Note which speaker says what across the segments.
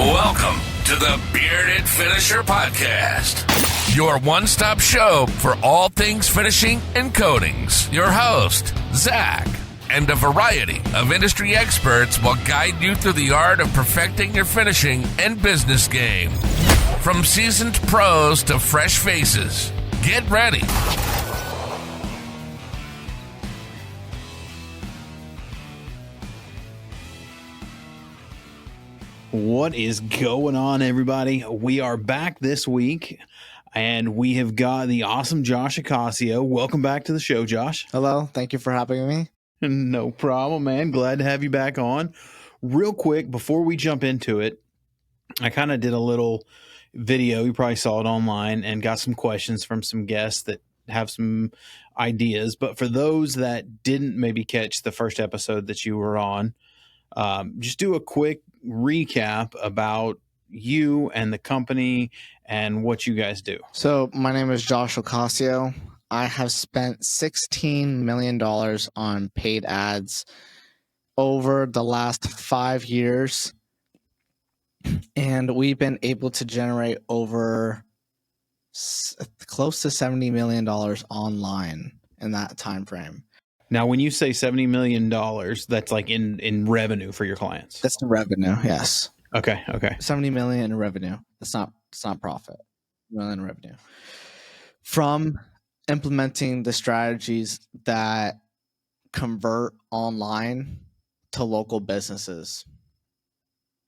Speaker 1: Welcome to the Bearded Finisher Podcast, your one-stop show for all things finishing and coatings. Your host, Zach, and a variety of industry experts will guide you through the art of perfecting your finishing and business game. From seasoned pros to fresh faces, get ready.
Speaker 2: What is going on, everybody? We are back this week, and we have got the awesome Josh Ocasio. Welcome back to the show, Josh.
Speaker 3: Hello. Thank you for having me.
Speaker 2: No problem, man. Glad to have you back on. Real quick, before we jump into it, I kind of did a little video. You probably saw it online and got some questions from some guests that have some ideas. But for those that didn't maybe catch the first episode that you were on, just do a quick recap about you and the company and what you guys do.
Speaker 3: So my name is Josh Ocasio. I have spent $16 million on paid ads over the last 5 years. And we've been able to generate over close to $70 million online in that time frame.
Speaker 2: Now, when you say $70 million, that's like in revenue for your clients.
Speaker 3: That's the revenue, yes.
Speaker 2: Okay.
Speaker 3: 70 million in revenue. It's not profit. Million in revenue. From implementing the strategies that convert online to local businesses.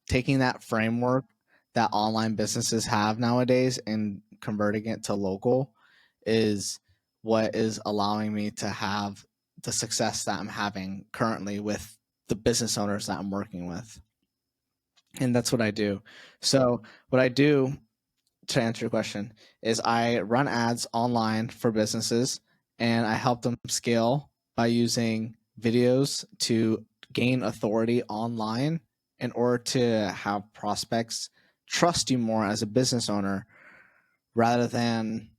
Speaker 3: Taking that framework that online businesses have nowadays and converting it to local is what is allowing me to have the success that I'm having currently with the business owners that I'm working with. And that's what I do. So what I do, to answer your question, is I run ads online for businesses and I help them scale by using videos to gain authority online in order to have prospects trust you more as a business owner rather than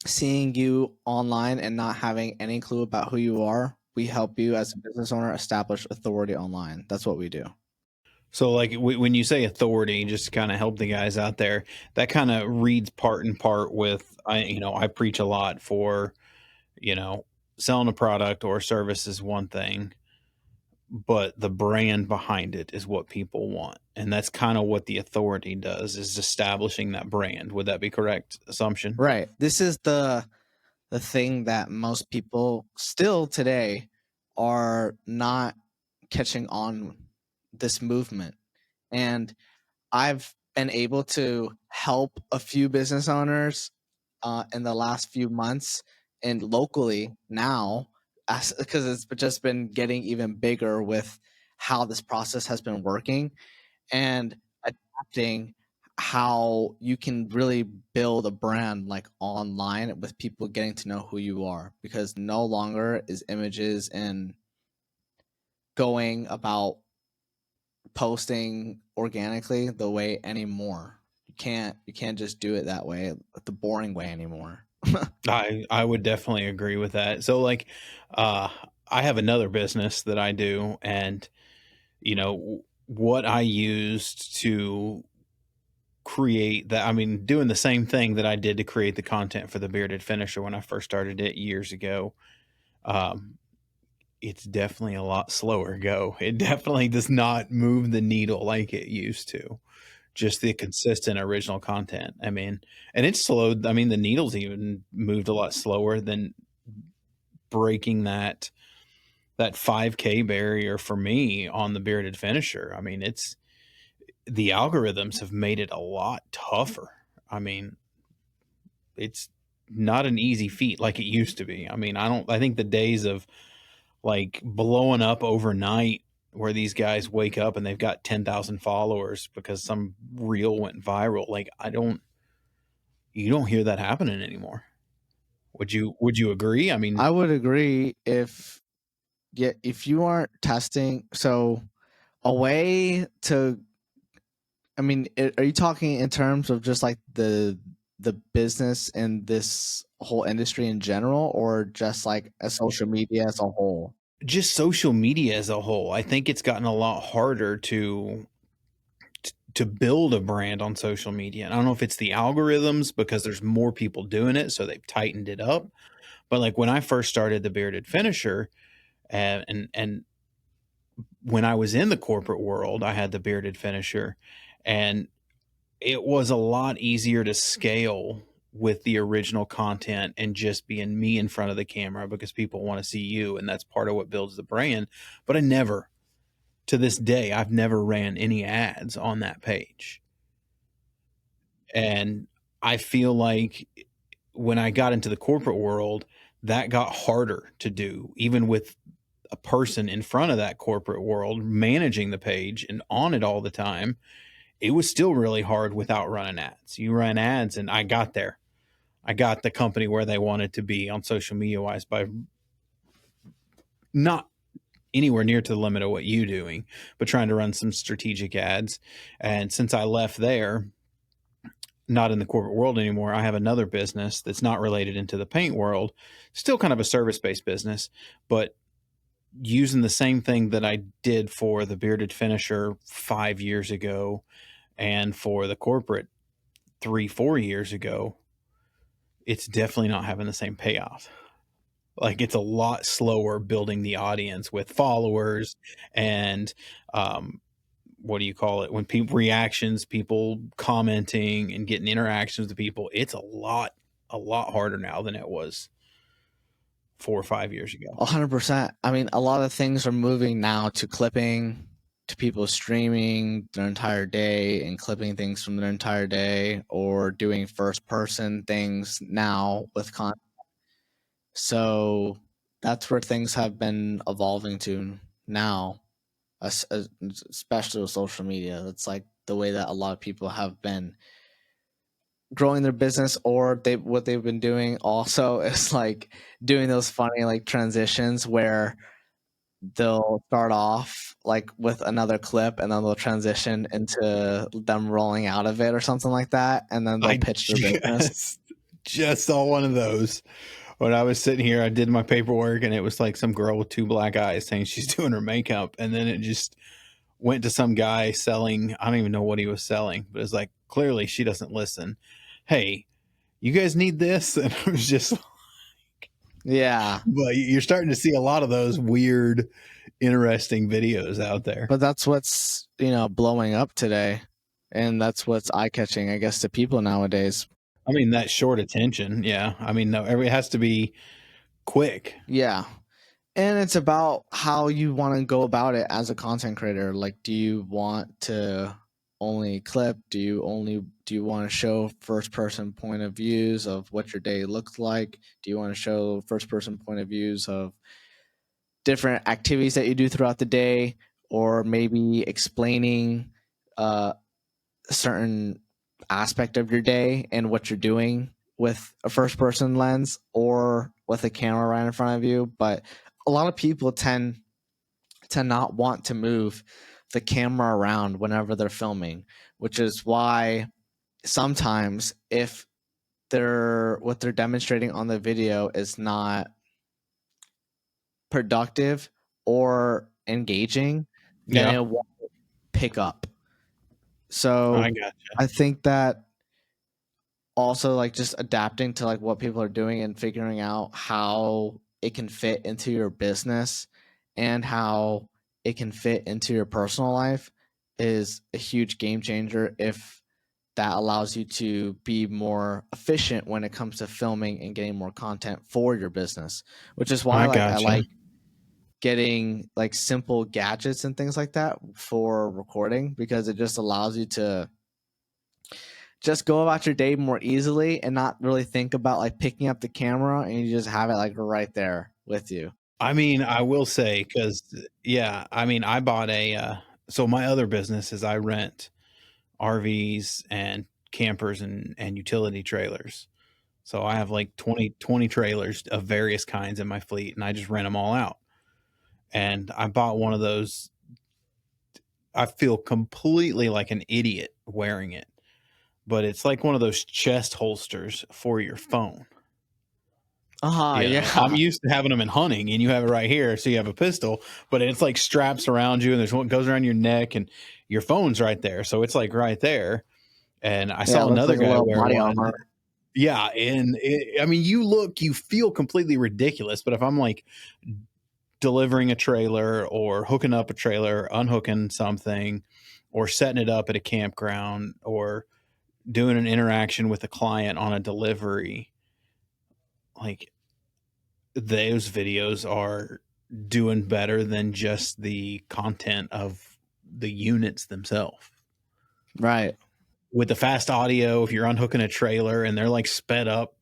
Speaker 3: seeing you online and not having any clue about who you are. We help you as a business owner establish authority online. That's what we do.
Speaker 2: So like when you say authority, just to kind of help the guys out there, that kind of reads part and part with, I preach a lot for, selling a product or service is one thing, but the brand behind it is what people want. And that's kind of what the authority does, is establishing that brand. Would that be correct assumption?
Speaker 3: Right. This is the thing that most people still today are not catching on this movement. And I've been able to help a few business owners in the last few months and locally now, because it's just been getting even bigger with how this process has been working and adapting how you can really build a brand like online with people getting to know who you are, because no longer is images and going about posting organically the way anymore. You can't just do it that way, the boring way anymore.
Speaker 2: I would definitely agree with that. So like, I have another business that I do, and what I used to create that, doing the same thing that I did to create the content for the Bearded Finisher when I first started it years ago. It's definitely a lot slower go. It definitely does not move the needle like it used to. Just the consistent original content. And it's slowed. The needle's even moved a lot slower than breaking that 5K barrier for me on the Bearded Finisher. It's the algorithms have made it a lot tougher. It's not an easy feat like it used to be. I think the days of like blowing up overnight where these guys wake up and they've got 10,000 followers because some reel went viral. Like you don't hear that happening anymore. Would you agree?
Speaker 3: I would agree if you aren't testing. So a way to, are you talking in terms of just like the business and this whole industry in general, or just like a social media as a whole?
Speaker 2: Just social media as a whole. I think it's gotten a lot harder to to build a brand on social media. And I don't know if it's the algorithms because there's more people doing it, so they've tightened it up. But like when I first started the Bearded Finisher, and when I was in the corporate world, I had the Bearded Finisher, and it was a lot easier to scale with the original content and just being me in front of the camera because people want to see you, and that's part of what builds the brand. But I never, to this day, I've never ran any ads on that page. And I feel like when I got into the corporate world, that got harder to do, even with a person in front of that corporate world managing the page and on it all the time. It was still really hard without running ads. You run ads, and I got there. I got the company where they wanted to be on social media wise by not anywhere near to the limit of what you doing, but trying to run some strategic ads. And since I left there, not in the corporate world anymore, I have another business that's not related into the paint world, still kind of a service-based business, but using the same thing that I did for the Bearded Finisher 5 years ago and for the corporate 3-4 years ago, it's definitely not having the same payoff. Like it's a lot slower building the audience with followers and what do you call it? When people reactions, people commenting and getting interactions with people, it's a lot harder now than it was 4 or 5 years ago.
Speaker 3: 100%. I mean, a lot of things are moving now to clipping, to people streaming their entire day and clipping things from their entire day, or doing first person things now with content. So that's where things have been evolving to now, especially with social media. It's like the way that a lot of people have been growing their business, or what they've been doing also is like doing those funny like transitions where they'll start off like with another clip and then they'll transition into them rolling out of it or something like that, and then they'll pitch their business.
Speaker 2: Just saw one of those when I was sitting here. I did my paperwork, and it was like some girl with 2 black eyes saying she's doing her makeup, and then it just went to some guy selling, I don't even know what he was selling, but it's like, clearly she doesn't listen. Hey, you guys need this? And I was just like,
Speaker 3: yeah.
Speaker 2: But you're starting to see a lot of those weird, interesting videos out there.
Speaker 3: But that's what's, blowing up today. And that's what's eye-catching, I guess, to people nowadays.
Speaker 2: I mean, that short attention. Yeah. I mean, no, it has to be quick.
Speaker 3: Yeah. And it's about how you want to go about it as a content creator. Like, do you want to only clip? Do you want to show first person point of views of what your day looks like? Do you want to show first person point of views of different activities that you do throughout the day, or maybe explaining a certain aspect of your day and what you're doing with a first person lens or with a camera right in front of you? But a lot of people tend to not want to move the camera around whenever they're filming, which is why sometimes if what they're demonstrating on the video is not productive or engaging, then it won't pick up. So
Speaker 2: I gotcha.
Speaker 3: I think that also like just adapting to like what people are doing and figuring out how it can fit into your business and how it can fit into your personal life is a huge game changer if that allows you to be more efficient when it comes to filming and getting more content for your business, which is why I like getting like simple gadgets and things like that for recording, because it just allows you to just go about your day more easily and not really think about like picking up the camera, and you just have it like right there with you.
Speaker 2: I mean, I will say, because I bought so my other business is I rent RVs and campers and utility trailers. So I have like 20 trailers of various kinds in my fleet, and I just rent them all out. And I bought one of those. I feel completely like an idiot wearing it, but it's like one of those chest holsters for your phone.
Speaker 3: Yeah.
Speaker 2: I'm used to having them in hunting, and you have it right here, so you have a pistol, but it's like straps around you, and there's one goes around your neck, and your phone's right there, so it's like right there. And I
Speaker 3: Yeah,
Speaker 2: saw
Speaker 3: it looks
Speaker 2: another
Speaker 3: like a
Speaker 2: guy
Speaker 3: little
Speaker 2: wear
Speaker 3: body
Speaker 2: one.
Speaker 3: armor.
Speaker 2: Yeah, and I mean, you feel completely ridiculous, but if I'm like delivering a trailer or hooking up a trailer, unhooking something, or setting it up at a campground, or doing an interaction with a client on a delivery, like those videos are doing better than just the content of the units themselves.
Speaker 3: Right.
Speaker 2: With the fast audio, if you're unhooking a trailer and they're like sped up,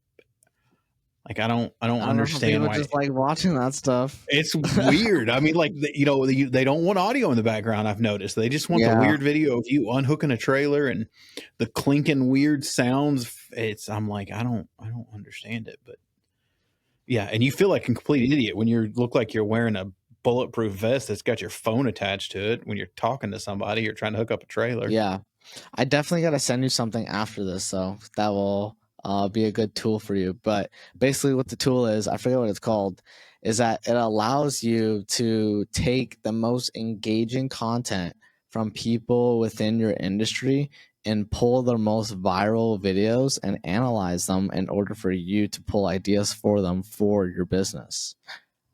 Speaker 2: like I don't
Speaker 3: I don't know how
Speaker 2: understand
Speaker 3: people
Speaker 2: why.
Speaker 3: just like watching that stuff.
Speaker 2: It's weird. I mean, like, they don't want audio in the background. I've noticed they just want the
Speaker 3: Yeah.
Speaker 2: weird video of you unhooking a trailer and the clinking weird sounds. I'm like, I don't understand it, but yeah. And you feel like a complete idiot when you look like you're wearing a bulletproof vest that's got your phone attached to it when you're talking to somebody or trying to hook up a trailer.
Speaker 3: Yeah. I definitely got to send you something after this, so that will be a good tool for you. But basically, what the tool is, I forget what it's called, is that it allows you to take the most engaging content from people within your industry and pull their most viral videos and analyze them in order for you to pull ideas for them for your business.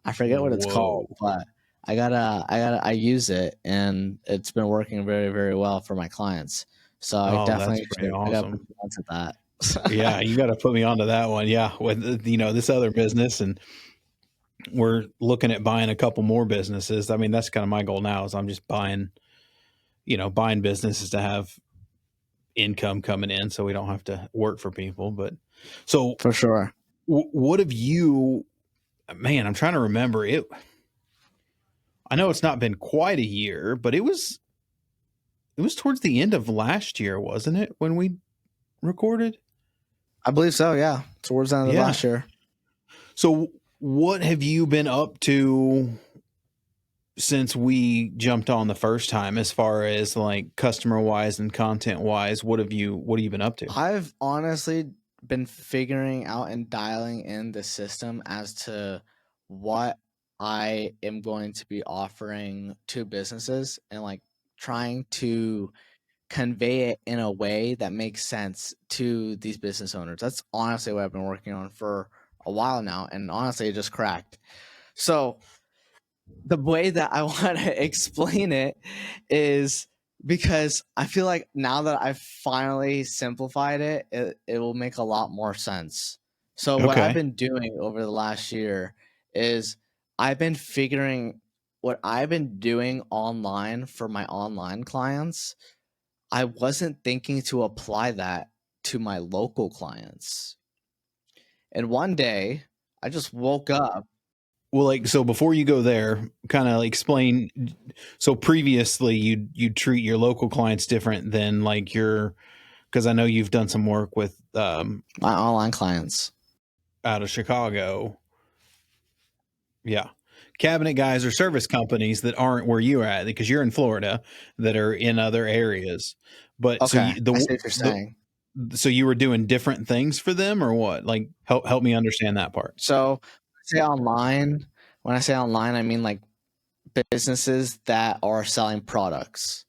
Speaker 3: I forget what it's called,
Speaker 2: Whoa.
Speaker 3: but I use it, and it's been working very, very well for my clients. So I
Speaker 2: Oh, that's
Speaker 3: definitely
Speaker 2: pretty
Speaker 3: I got to put
Speaker 2: awesome.
Speaker 3: you onto that.
Speaker 2: Yeah, you got to put me onto that one. Yeah, with this other business, and we're looking at buying a couple more businesses. I mean, that's kind of my goal now. Is I'm just buying businesses to have income coming in, so we don't have to work for people. But so,
Speaker 3: For sure.
Speaker 2: what have you? Man, I'm trying to remember it. I know it's not been quite a year, but it was towards the end of last year, wasn't it, when we recorded?
Speaker 3: I believe so. Yeah, towards the end of
Speaker 2: Yeah.
Speaker 3: last year.
Speaker 2: So, what have you been up to since we jumped on the first time, as far as like customer wise and content wise? What have you been up to?
Speaker 3: I've honestly been figuring out and dialing in the system as to what I am going to be offering to businesses and like trying to convey it in a way that makes sense to these business owners. That's honestly what I've been working on for a while now, and honestly, it just cracked. So the way that I want to explain it is because I feel like now that I've finally simplified it, it will make a lot more sense. So what I've
Speaker 2: Okay.
Speaker 3: been doing over the last year is I've been figuring what I've been doing online for my online clients. I wasn't thinking to apply that to my local clients. And one day I just woke up.
Speaker 2: Well, like, so before you go there, kind of explain. So previously, you treat your local clients different than like because I know you've done some work with
Speaker 3: My online clients.
Speaker 2: out of Chicago. Yeah. Cabinet guys or service companies that aren't where you're at, because you're in Florida, that are in other areas. But so
Speaker 3: Okay, I see what you're saying.
Speaker 2: so you were doing different things for them, or what? Like, help me understand that part.
Speaker 3: So when I say online, I mean like businesses that are selling products.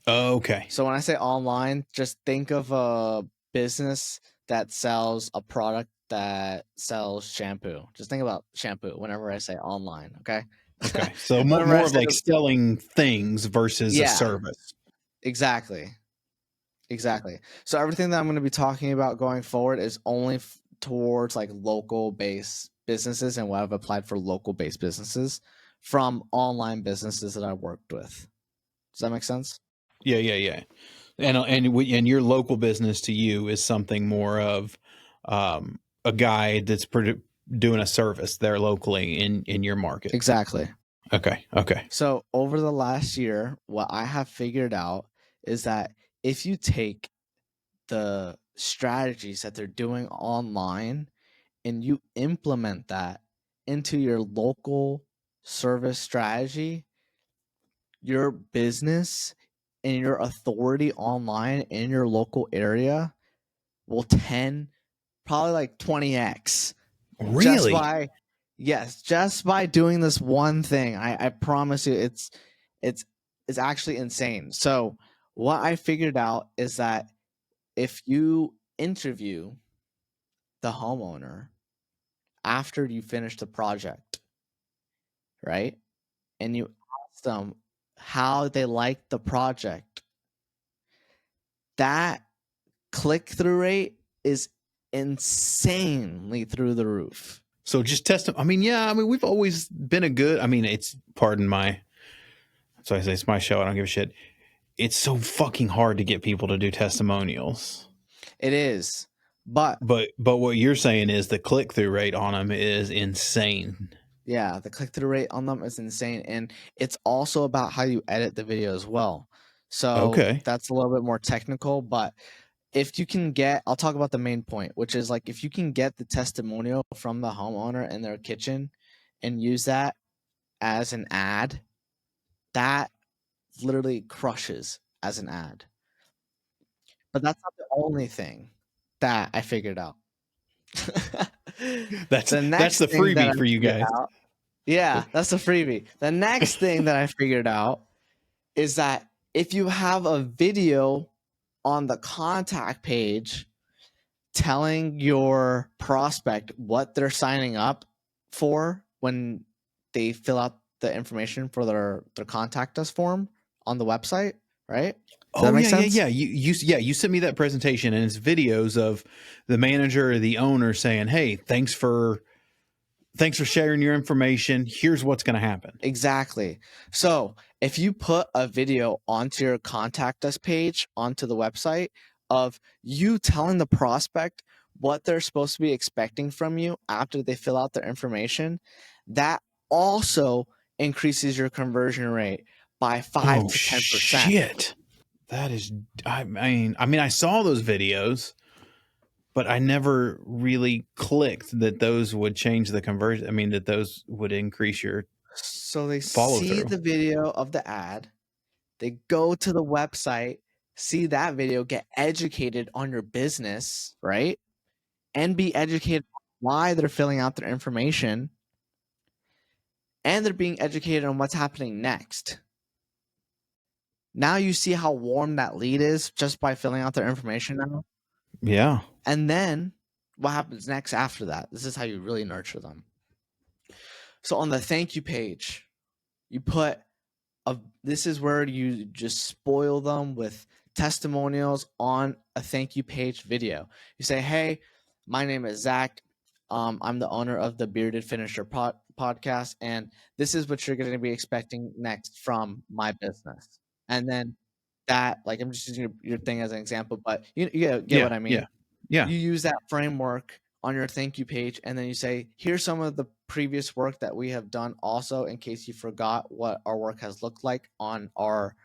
Speaker 2: Okay.
Speaker 3: So when I say online, just think of a business that sells a product that sells shampoo. Just think about shampoo whenever I say online, okay?
Speaker 2: Okay. So
Speaker 3: Whenever I
Speaker 2: more of
Speaker 3: say
Speaker 2: like selling things versus a
Speaker 3: yeah,
Speaker 2: service.
Speaker 3: exactly. Exactly. So everything that I'm going to be talking about going forward is only towards like local based businesses and what I've applied for local based businesses from online businesses that I worked with. Does that make sense?
Speaker 2: Yeah. And your local business to you is something more of a guy that's doing a service there locally in your market.
Speaker 3: Exactly.
Speaker 2: Okay.
Speaker 3: So over the last year, what I have figured out is that if you take the strategies that they're doing online and you implement that into your local service strategy, your business and your authority online in your local area will 10, probably like 20x
Speaker 2: Really?
Speaker 3: Just by doing this one thing. I promise you, it's actually insane. So what I figured out is that if you interview the homeowner after you finish the project, right, and you ask them how they like the project, that click-through rate is insanely through the roof.
Speaker 2: So just test them. I mean, yeah, I mean, we've always been it's, pardon my, so I say it's my show. I don't give a shit. It's so fucking hard to get people to do testimonials.
Speaker 3: It is. But
Speaker 2: what you're saying is the click-through rate on them is insane.
Speaker 3: Yeah, the click-through rate on them is insane. And it's also about how you edit the video as well. So
Speaker 2: Okay.
Speaker 3: that's a little bit more technical, but if you can I'll talk about the main point, which is like if you can get the testimonial from the homeowner in their kitchen and use that as an ad, that literally crushes as an ad. But that's not the only thing that I figured out.
Speaker 2: That's the freebie for you guys.
Speaker 3: Yeah, that's the freebie. The next thing that I figured out is that if you have a video on the contact page telling your prospect what they're signing up for when they fill out the information for their contact us form on the website, right? Does that make sense?
Speaker 2: Yeah. You sent me that presentation, and it's videos of the manager or the owner saying, "Hey, thanks for sharing your information. Here's what's going to happen."
Speaker 3: Exactly. So if you put a video onto your contact us page onto the website of you telling the prospect what they're supposed to be expecting from you after they fill out their information, that also increases your conversion rate by 5 to 10%.
Speaker 2: Shit. That is, I mean, I saw those videos, but I never really clicked that those would change the conversion. I mean, that those would increase your
Speaker 3: So they
Speaker 2: follow
Speaker 3: see
Speaker 2: through.
Speaker 3: the video of the ad, they go to the website, see that video, get educated on your business, right? And be educated on why they're filling out their information. And they're being educated on what's happening next. Now you see how warm that lead is just by filling out their information now.
Speaker 2: Yeah.
Speaker 3: And then what happens next after that? This is how you really nurture them. So on the thank you page, you put this is where you just spoil them with testimonials on a thank you page video. You say, "Hey, my name is Zach. I'm the owner of the Bearded Finisher podcast, and this is what you're going to be expecting next from my business." And then that, like, I'm just using your thing as an example, but you get what I mean.
Speaker 2: Yeah.
Speaker 3: You use that framework on your thank you page, and then you say, "Here's some of the previous work that we have done also, in case you forgot what our work has looked like on our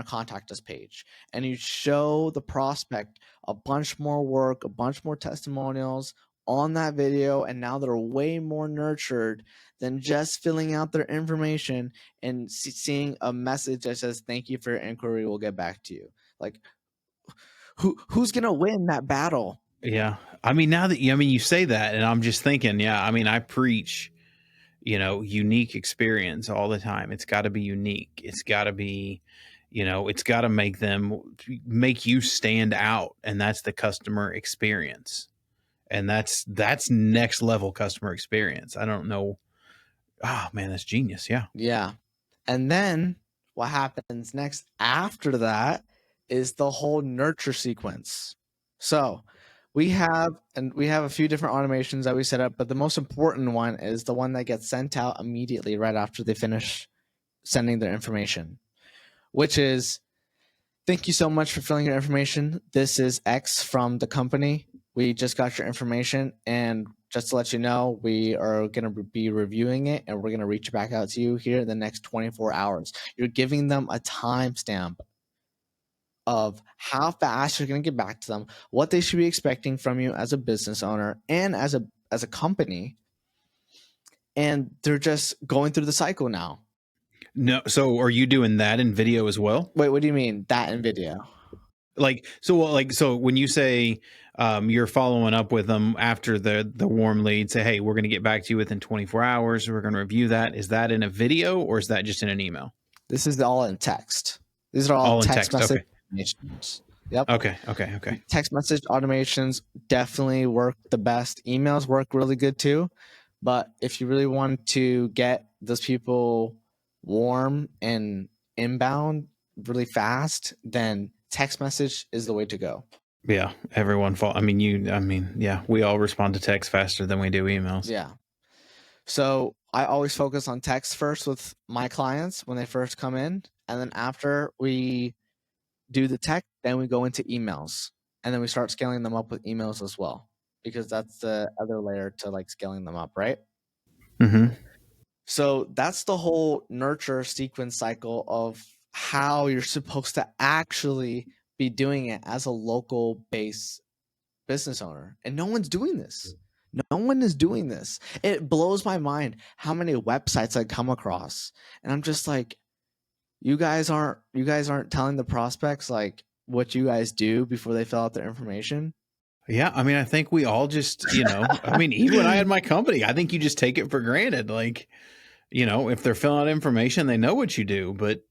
Speaker 3: contact us page." And you show the prospect a bunch more work, a bunch more testimonials on that video, and now they're way more nurtured than just filling out their information and seeing a message that says, "Thank you for your inquiry, we'll get back to you." Like, who's gonna win that battle?
Speaker 2: Yeah. I mean, now that you say that, and I'm just thinking, yeah, I mean, I preach, unique experience all the time. It's got to be unique. It's got to be, it's got to make you stand out. And that's the customer experience. And that's next level customer experience. I don't know. Oh man, that's genius. Yeah.
Speaker 3: Yeah. And then what happens next after that is the whole nurture sequence. So we have a few different automations that we set up, but the most important one is the one that gets sent out immediately right after they finish sending their information, which is, "Thank you so much for filling your information. This is X from the company. We just got your information, and just to let you know, we are going to be reviewing it, and we're going to reach back out to you here in the next 24 hours. You're giving them a timestamp of how fast you're going to get back to them, what they should be expecting from you as a business owner and as a company. And they're just going through the cycle now.
Speaker 2: No. So are you doing that in video as well?
Speaker 3: Wait, what do you mean that in video?
Speaker 2: So when you say, you're following up with them after the warm lead, say, hey, we're going to get back to you within 24 hours. We're going to review that. Is that in a video or is that just in an email?
Speaker 3: This is all in text. These are all
Speaker 2: in
Speaker 3: text message
Speaker 2: Okay.
Speaker 3: automations. Yep.
Speaker 2: Okay.
Speaker 3: Text message automations definitely work the best. Emails work really good too. But if you really want to get those people warm and inbound really fast, then text message is the way to go.
Speaker 2: Yeah, everyone we all respond to text faster than we do emails.
Speaker 3: Yeah. So I always focus on text first with my clients when they first come in. And then after we do the text, then we go into emails. And then we start scaling them up with emails as well, because that's the other layer to like scaling them up, right?
Speaker 2: Mm-hmm.
Speaker 3: So that's the whole nurture sequence cycle of how you're supposed to actually be doing it as a local based business owner. And no one's doing this. No one is doing this. It blows my mind how many websites I come across. And I'm just like, you guys aren't telling the prospects like what you guys do before they fill out their information.
Speaker 2: Yeah, I mean, I think we all just, even when I had my company, I think you just take it for granted. Like, if they're filling out information, they know what you do, but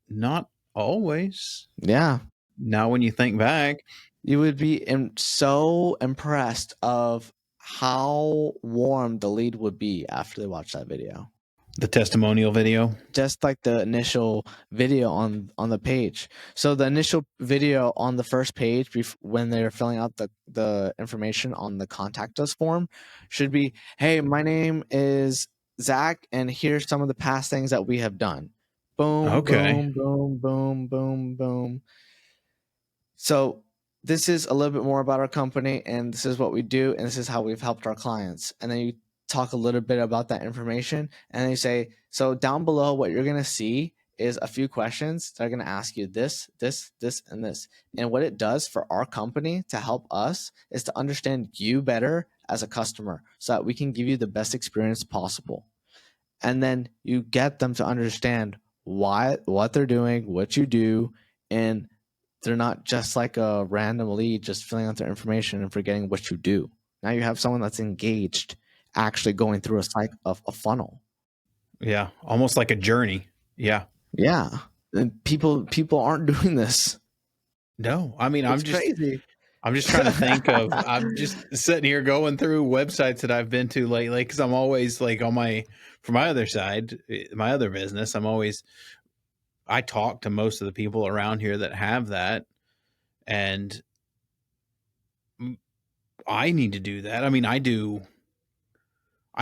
Speaker 2: not always.
Speaker 3: Yeah.
Speaker 2: Now, when you think back,
Speaker 3: you would be so impressed of how warm the lead would be after they watch that video.
Speaker 2: The testimonial video,
Speaker 3: just like the initial video on the page. So the initial video on the first page when they're filling out the information on the contact us form should be, hey, my name is Zach, and here's some of the past things that we have done. Boom,
Speaker 2: okay.
Speaker 3: boom, boom, boom, boom, boom. So this is a little bit more about our company, and this is what we do, and this is how we've helped our clients. And then you talk a little bit about that information, and then you say, so down below, what you're going to see is a few questions that are going to ask you this, this, this, and this. And what it does for our company to help us is to understand you better as a customer so that we can give you the best experience possible. And then you get them to understand what they're doing, what you do, and they're not just like a random lead just filling out their information and forgetting what you do. Now you have someone that's engaged, actually going through a funnel.
Speaker 2: Yeah, almost like a journey. Yeah.
Speaker 3: Yeah. And people aren't doing this.
Speaker 2: No, I mean,
Speaker 3: it's crazy.
Speaker 2: I'm just trying to think of, I'm just sitting here going through websites that I've been to lately, because I'm always like for my other side, my other business, I talk to most of the people around here that have that, and I need to do that. I mean, I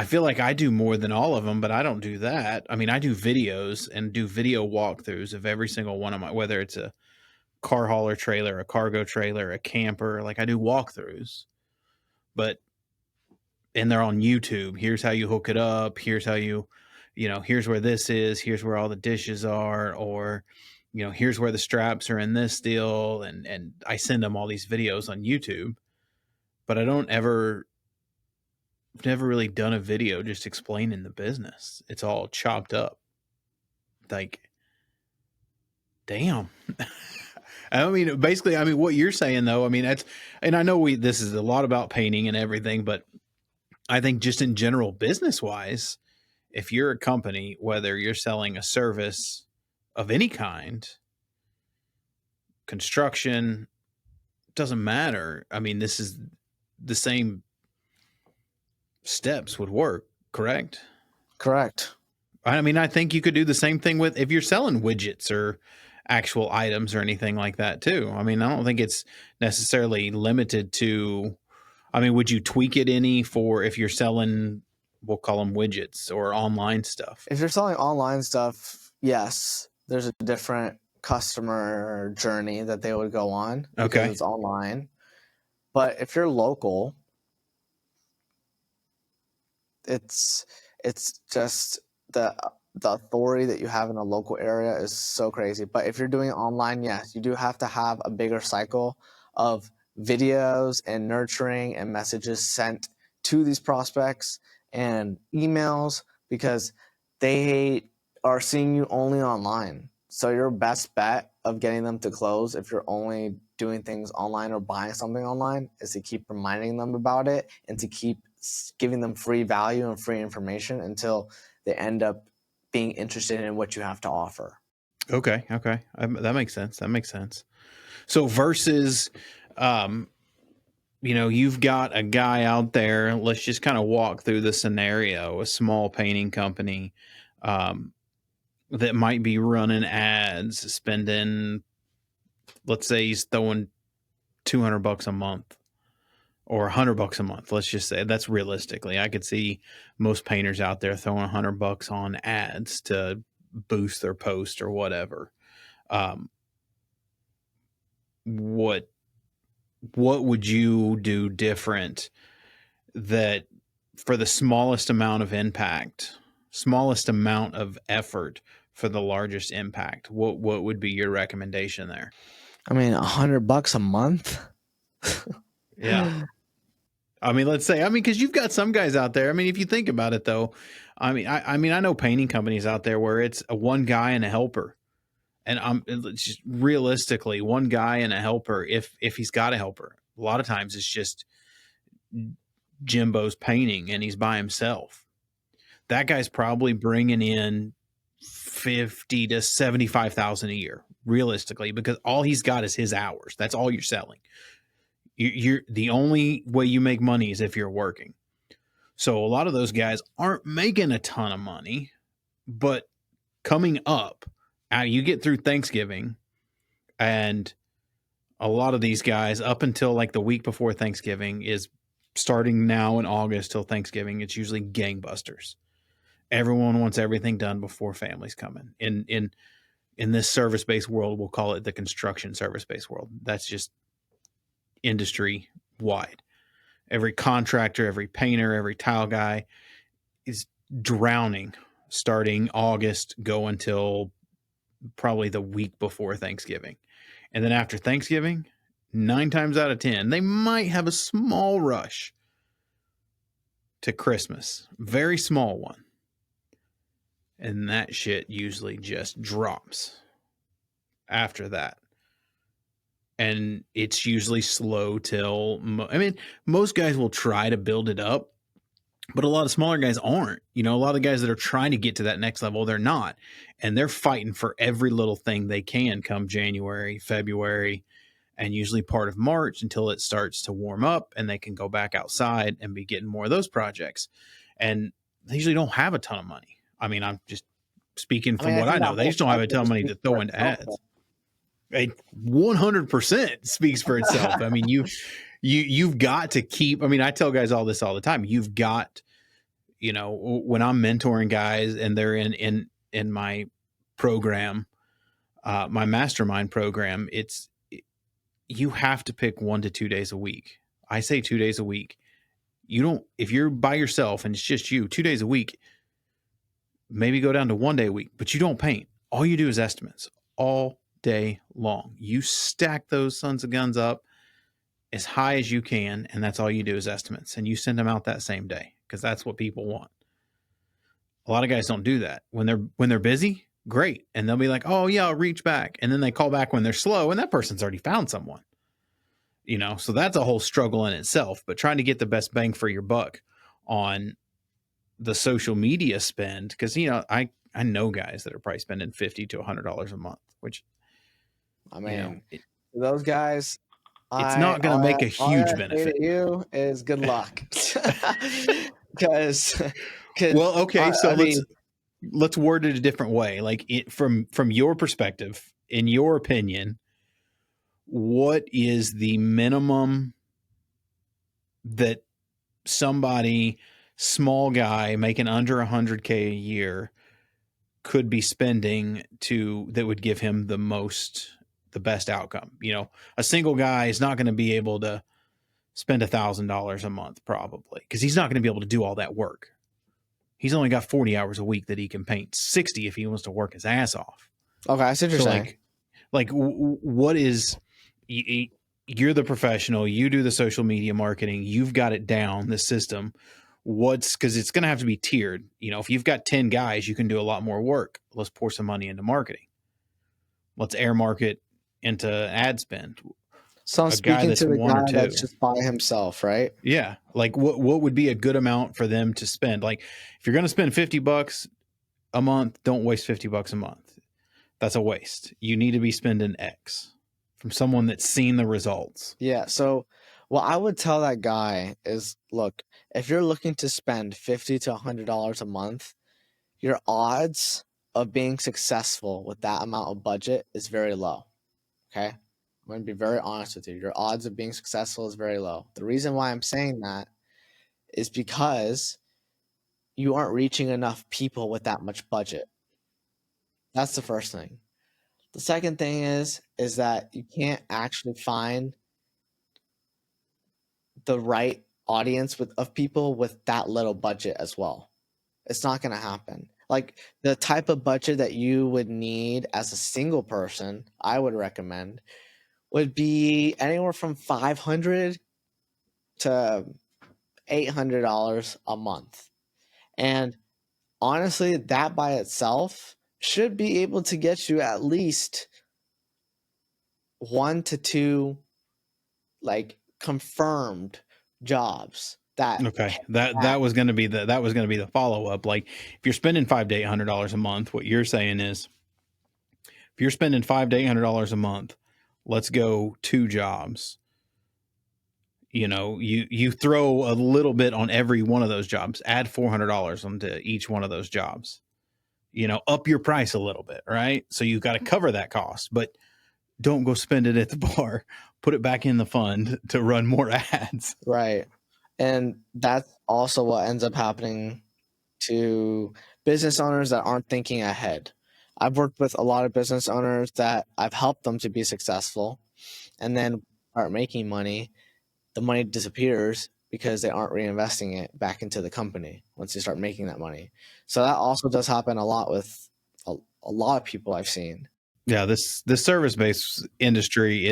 Speaker 2: feel like I do more than all of them, but I don't do that. I mean, I do videos and do video walkthroughs of every single one of whether it's a car hauler trailer, a cargo trailer, a camper, like I do walkthroughs, and they're on YouTube. Here's how you hook it up. Here's how here's where this is. Here's where all the dishes are, or, here's where the straps are in this deal. And I send them all these videos on YouTube, but I've never really done a video just explaining the business. It's all chopped up. Like, damn. I mean, basically, what you're saying though, and I know this is a lot about painting and everything, but I think just in general, business wise, if you're a company, whether you're selling a service of any kind, construction, doesn't matter. I mean, this is the same steps would work, correct?
Speaker 3: Correct.
Speaker 2: I mean, I think you could do the same thing with if you're selling widgets or actual items or anything like that too. I mean, I don't think it's necessarily limited to, would you tweak it any for if you're selling, we'll call them widgets or online stuff?
Speaker 3: If you're selling online stuff, yes, there's a different customer journey that they would go on because it's online. But if you're local, it's just the authority that you have in a local area is so crazy. But if you're doing it online, yes, you do have to have a bigger cycle of videos and nurturing and messages sent to these prospects and emails, because they are seeing you only online. So your best bet of getting them to close, if you're only doing things online or buying something online, is to keep reminding them about it and to keep giving them free value and free information until they end up being interested in what you have to offer.
Speaker 2: Okay. That makes sense. So versus, you've got a guy out there. Let's just kind of walk through the scenario. A small painting company that might be running ads, spending, let's say he's throwing $200 a month or $100 a month. Let's just say that's realistically. I could see most painters out there throwing $100 on ads to boost their post or whatever. What would you do different that for the smallest amount of impact, smallest amount of effort for the largest impact? What would be your recommendation there?
Speaker 3: I mean, $100 a month.
Speaker 2: Yeah. I mean, let's say, because you've got some guys out there. I mean, if you think about it though, I know painting companies out there where it's a one guy and a helper. And it's just realistically one guy and a helper. If he's got a helper, a lot of times it's just Jimbo's painting and he's by himself. That guy's probably bringing in 50 to 75,000 a year, realistically, because all he's got is his hours. That's all you're selling. You're the only way you make money is if you're working. So a lot of those guys aren't making a ton of money, but coming up, you get through Thanksgiving, and a lot of these guys up until like the week before Thanksgiving is starting now in August till Thanksgiving. It's usually gangbusters. Everyone wants everything done before families come in. In this service-based world, we'll call it the construction service-based world. That's just industry wide. Every contractor, every painter, every tile guy is drowning starting August, go until probably the week before Thanksgiving. And then after Thanksgiving, 9 times out of 10, they might have a small rush to Christmas. Very small one. And that shit usually just drops after that. And it's usually slow till, most guys will try to build it up, but a lot of smaller guys aren't. A lot of guys that are trying to get to that next level, they're not. And they're fighting for every little thing they can come January, February, and usually part of March until it starts to warm up and they can go back outside and be getting more of those projects. And they usually don't have a ton of money. I'm just speaking from what I know. They just don't have a ton of money to throw into ads. 100% speaks for itself. You've got to keep, I tell guys all this all the time. You've got, when I'm mentoring guys and they're in my program, my mastermind program, you have to pick 1 to 2 days a week. I say 2 days a week. If you're by yourself and it's just you, 2 days a week, maybe go down to 1 day a week, but you don't paint. All you do is estimates all day long. You stack those sons of guns up as high as you can, and that's all you do is estimates, and you send them out that same day because that's what people want. A lot of guys don't do that. When they're busy, great, and they'll be like, oh yeah, I'll reach back, and then they call back when they're slow, and that person's already found someone. So that's a whole struggle in itself. But trying to get the best bang for your buck on the social media spend, because I know guys that are probably spending $50 to $100 a month, which
Speaker 3: those guys,
Speaker 2: it's not going to make a huge benefit.
Speaker 3: You is good luck, because
Speaker 2: well, okay, so let's word it a different way. Like from your perspective, in your opinion, what is the minimum that somebody small guy making under $100K a year could be spending that would give him the best outcome? A single guy is not going to be able to spend $1,000 a month probably, because he's not going to be able to do all that work. He's only got 40 hours a week that he can paint, 60 if he wants to work his ass off.
Speaker 3: Okay, I see what you're saying.
Speaker 2: What is, you're the professional, you do the social media marketing, you've got it down, the system. Because it's going to have to be tiered. If you've got 10 guys, you can do a lot more work. Let's pour some money into marketing. Let's air market into ad spend.
Speaker 3: So I'm
Speaker 2: A guy
Speaker 3: speaking
Speaker 2: that's
Speaker 3: to the
Speaker 2: one or
Speaker 3: guy that's
Speaker 2: two.
Speaker 3: just by himself, right?
Speaker 2: Yeah. Like what would be a good amount for them to spend? Like if you're going to spend $50 a month, don't waste $50 a month. That's a waste. You need to be spending X from someone that's seen the results.
Speaker 3: Yeah. So what I would tell that guy is, look, if you're looking to spend $50 to $100 a month, your odds of being successful with that amount of budget is very low. Okay. I'm going to be very honest with you. Your odds of being successful is very low. The reason why I'm saying that is because you aren't reaching enough people with that much budget. That's the first thing. The second thing is that you can't actually find the right audience of people with that little budget as well. It's not going to happen. Like the type of budget that you would need as a single person, I would recommend would be anywhere from $500 to $800 a month. And honestly, that by itself should be able to get you at least 1 to 2 like confirmed jobs that
Speaker 2: Okay. That was going to be the follow up. Like if you're spending $500 to $800 a month, what you're saying is if you're spending $500 to $800 a month, let's go 2 jobs. You know, you throw a little bit on every one of those jobs, add $400 onto each one of those jobs, you know, up your price a little bit, right? So you've got to cover that cost, but don't go spend it at the bar, put it back in the fund to run more ads.
Speaker 3: Right. And that's also what ends up happening to business owners that aren't thinking ahead. I've worked with a lot of business owners that I've helped them to be successful and then start making money. The money disappears because they aren't reinvesting it back into the company once they start making that money. So that also does happen a lot with a lot of people I've seen.
Speaker 2: Yeah, this service-based industry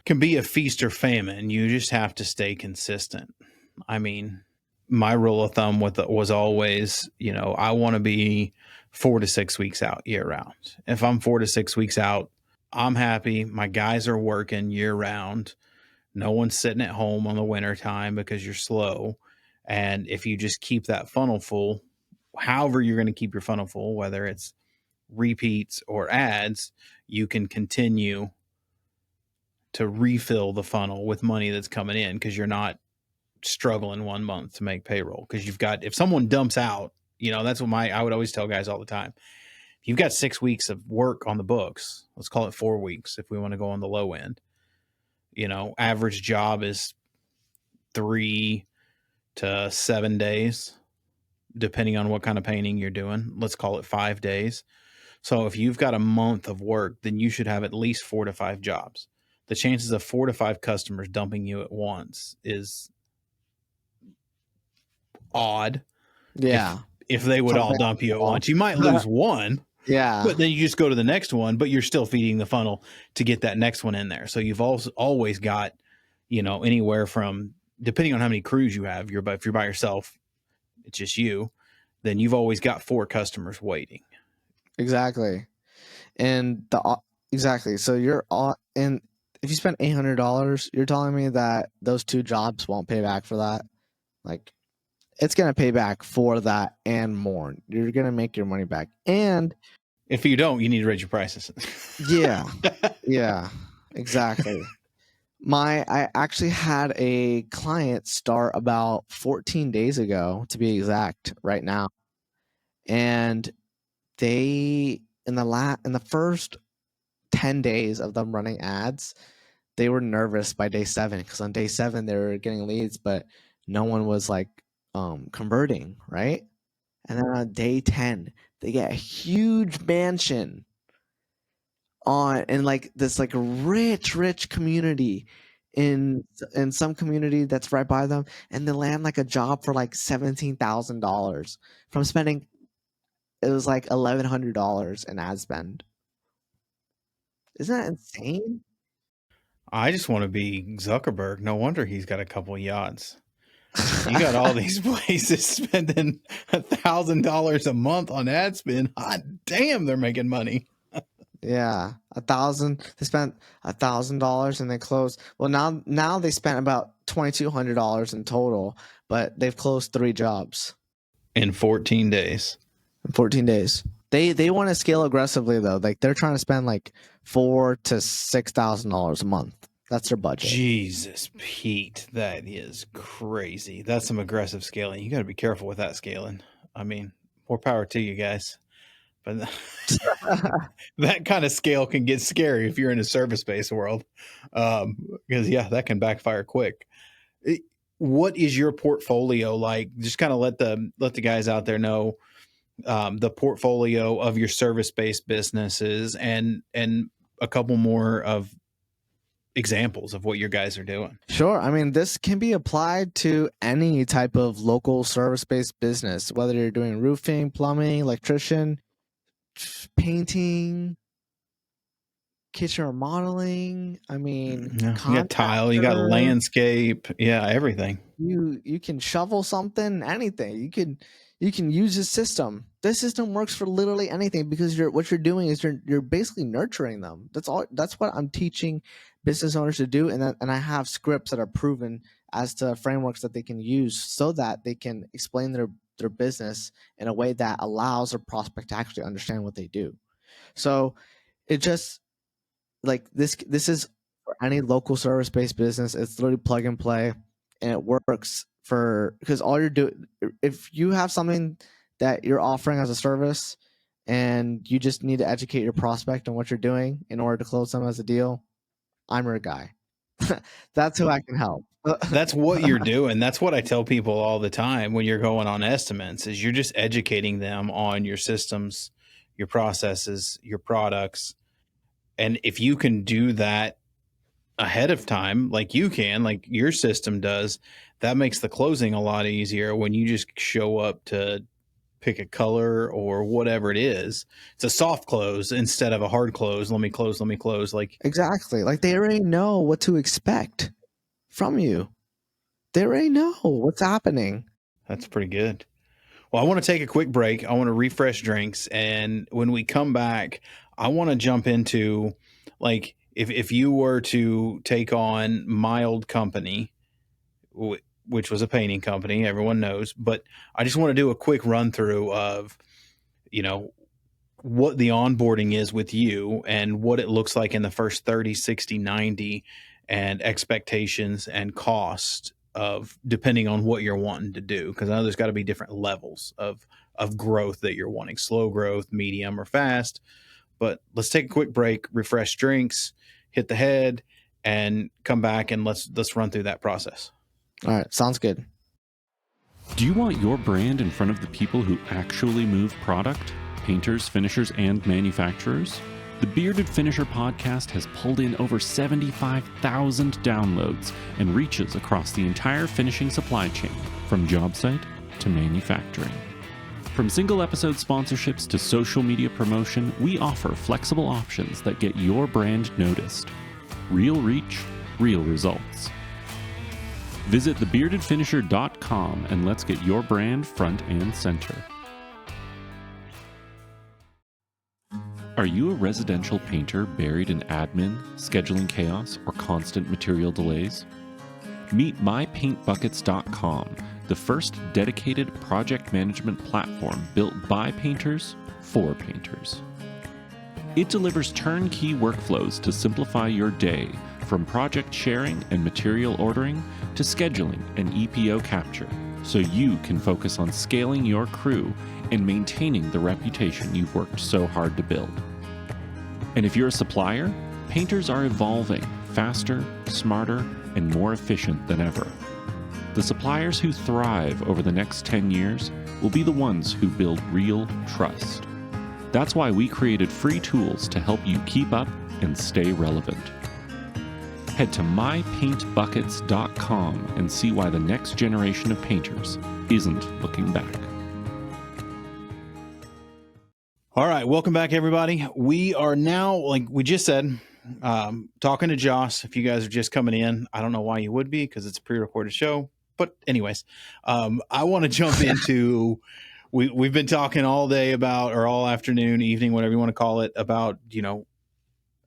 Speaker 2: can be a feast or famine. You just have to stay consistent. I mean, my rule of thumb was always, you know, I want to be 4 to 6 weeks out year round. If I'm 4 to 6 weeks out, I'm happy. My guys are working year round. No one's sitting at home on the winter time because you're slow. And if you just keep that funnel full, however you're going to keep your funnel full, whether it's repeats or ads, you can continue to refill the funnel with money that's coming in because you're not struggling 1 month to make payroll. Because you've got, if someone dumps out, you know, that's what I would always tell guys all the time. If you've got 6 weeks of work on the books, let's call it 4 weeks if we want to go on the low end. You know, average job is 3 to 7 days, depending on what kind of painting you're doing. Let's call it 5 days. So if you've got a month of work, then you should have at least 4 to 5 jobs. The chances of 4 to 5 customers dumping you at once is odd.
Speaker 3: Yeah.
Speaker 2: If they would all dump you at once, you might lose one.
Speaker 3: Yeah.
Speaker 2: But then you just go to the next one, but you're still feeding the funnel to get that next one in there. So you've also always got, you know, anywhere from, depending on how many crews you have, if you're by yourself, it's just you, then you've always got 4 customers waiting.
Speaker 3: Exactly. And exactly. So and if you spend $800, you're telling me that those 2 jobs won't pay back for that? Like, it's going to pay back for that and more. You're going to make your money back. And
Speaker 2: if you don't, you need to raise your prices.
Speaker 3: Yeah. Yeah, exactly. I actually had a client start about 14 days ago, to be exact, right now. And they, in the first 10 days of them running ads, they were nervous by day 7 because on day 7 they were getting leads, but no one was like converting, right? And then on day 10, they get a huge mansion in like this like rich community in some community that's right by them, and they land like a job for like $17,000 from spending, it was like $1,100 in ad spend. Isn't that insane?
Speaker 2: I just want to be Zuckerberg. No wonder he's got a couple yachts. You got all these places spending $1,000 a month on ad spend. Hot damn, they're making money.
Speaker 3: Yeah, 1,000. They spent $1,000 and they closed. Well, now they spent about $2,200 in total, but they've closed 3 jobs
Speaker 2: in 14 days.
Speaker 3: in 14 days. They want to scale aggressively though. Like they're trying to spend like $4,000 to $6,000 a month. That's their budget.
Speaker 2: Jesus, Pete, that is crazy. That's some aggressive scaling. You got to be careful with that scaling. I mean, more power to you guys. But that kind of scale can get scary if you're in a service-based world, because that can backfire quick. What is your portfolio like? Just kind of let the guys out there know the portfolio of your service-based businesses and a couple more of examples of what your guys are doing.
Speaker 3: Sure. I mean, this can be applied to any type of local service-based business, whether you're doing roofing, plumbing, electrician, painting, kitchen remodeling. I mean,
Speaker 2: you got tile, you got landscape, everything.
Speaker 3: You can shovel something, anything. You can use this system. This system works for literally anything because what you're doing is you're basically nurturing them. That's what I'm teaching business owners to do, and I have scripts that are proven as to frameworks that they can use so that they can explain their business in a way that allows a prospect to actually understand what they do. So it just like this is for any local service-based business. It's literally plug and play, and it works because all you're doing, if you have something that you're offering as a service and you just need to educate your prospect on what you're doing in order to close them as a deal, I'm your guy. That's who I can help.
Speaker 2: That's what you're doing. That's what I tell people all the time when you're going on estimates is you're just educating them on your systems, your processes, your products. And if you can do that ahead of time, like your system does, that makes the closing a lot easier when you just show up to pick a color or whatever it is. It's a soft close instead of a hard close. Let me close. Like
Speaker 3: exactly. Like they already know what to expect from you. They already know what's happening.
Speaker 2: That's pretty good. Well, I want to take a quick break. I want to refresh drinks. And when we come back, I want to jump into like, if you were to take on my old company, which was a painting company, everyone knows, but I just want to do a quick run through of, what the onboarding is with you and what it looks like in the first 30, 60, 90 and expectations and cost of depending on what you're wanting to do. Cause I know there's got to be different levels of growth that you're wanting, slow growth, medium or fast. But let's take a quick break, refresh drinks, hit the head, and come back and let's run through that process.
Speaker 3: All right. Sounds good.
Speaker 4: Do you want your brand in front of the people who actually move product? Painters, finishers, and manufacturers? The Bearded Finisher podcast has pulled in over 75,000 downloads and reaches across the entire finishing supply chain, from job site to manufacturing. From single episode sponsorships to social media promotion, we offer flexible options that get your brand noticed. Real reach, real results. Visit thebeardedfinisher.com and let's get your brand front and center. Are you a residential painter buried in admin, scheduling chaos, or constant material delays? Meet mypaintbuckets.com, the first dedicated project management platform built by painters for painters. It delivers turnkey workflows to simplify your day, from project sharing and material ordering to scheduling and EPO capture, so you can focus on scaling your crew and maintaining the reputation you've worked so hard to build. And if you're a supplier, painters are evolving faster, smarter, and more efficient than ever. The suppliers who thrive over the next 10 years will be the ones who build real trust. That's why we created free tools to help you keep up and stay relevant. Head to mypaintbuckets.com and see why the next generation of painters isn't looking back.
Speaker 2: All right, welcome back, everybody. We are now, like we just said, talking to Josh. If you guys are just coming in, I don't know why you would be because it's a pre-recorded show. But anyways, I want to jump into, we've been talking all day about, or all afternoon, evening, whatever you want to call it, about,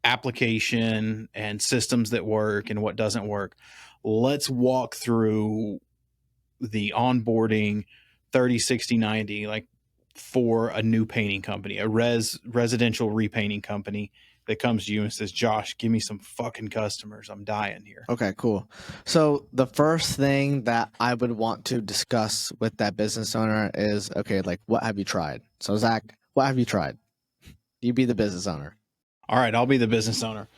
Speaker 2: application and systems that work and what doesn't work. Let's walk through the onboarding 30, 60, 90, like for a new painting company, a residential repainting company that comes to you and says, Josh, give me some fucking customers. I'm dying here.
Speaker 3: Okay, cool. So the first thing that I would want to discuss with that business owner is, okay, like, what have you tried? So Zach, what have you tried? You be the business owner.
Speaker 2: All right, I'll be the business owner.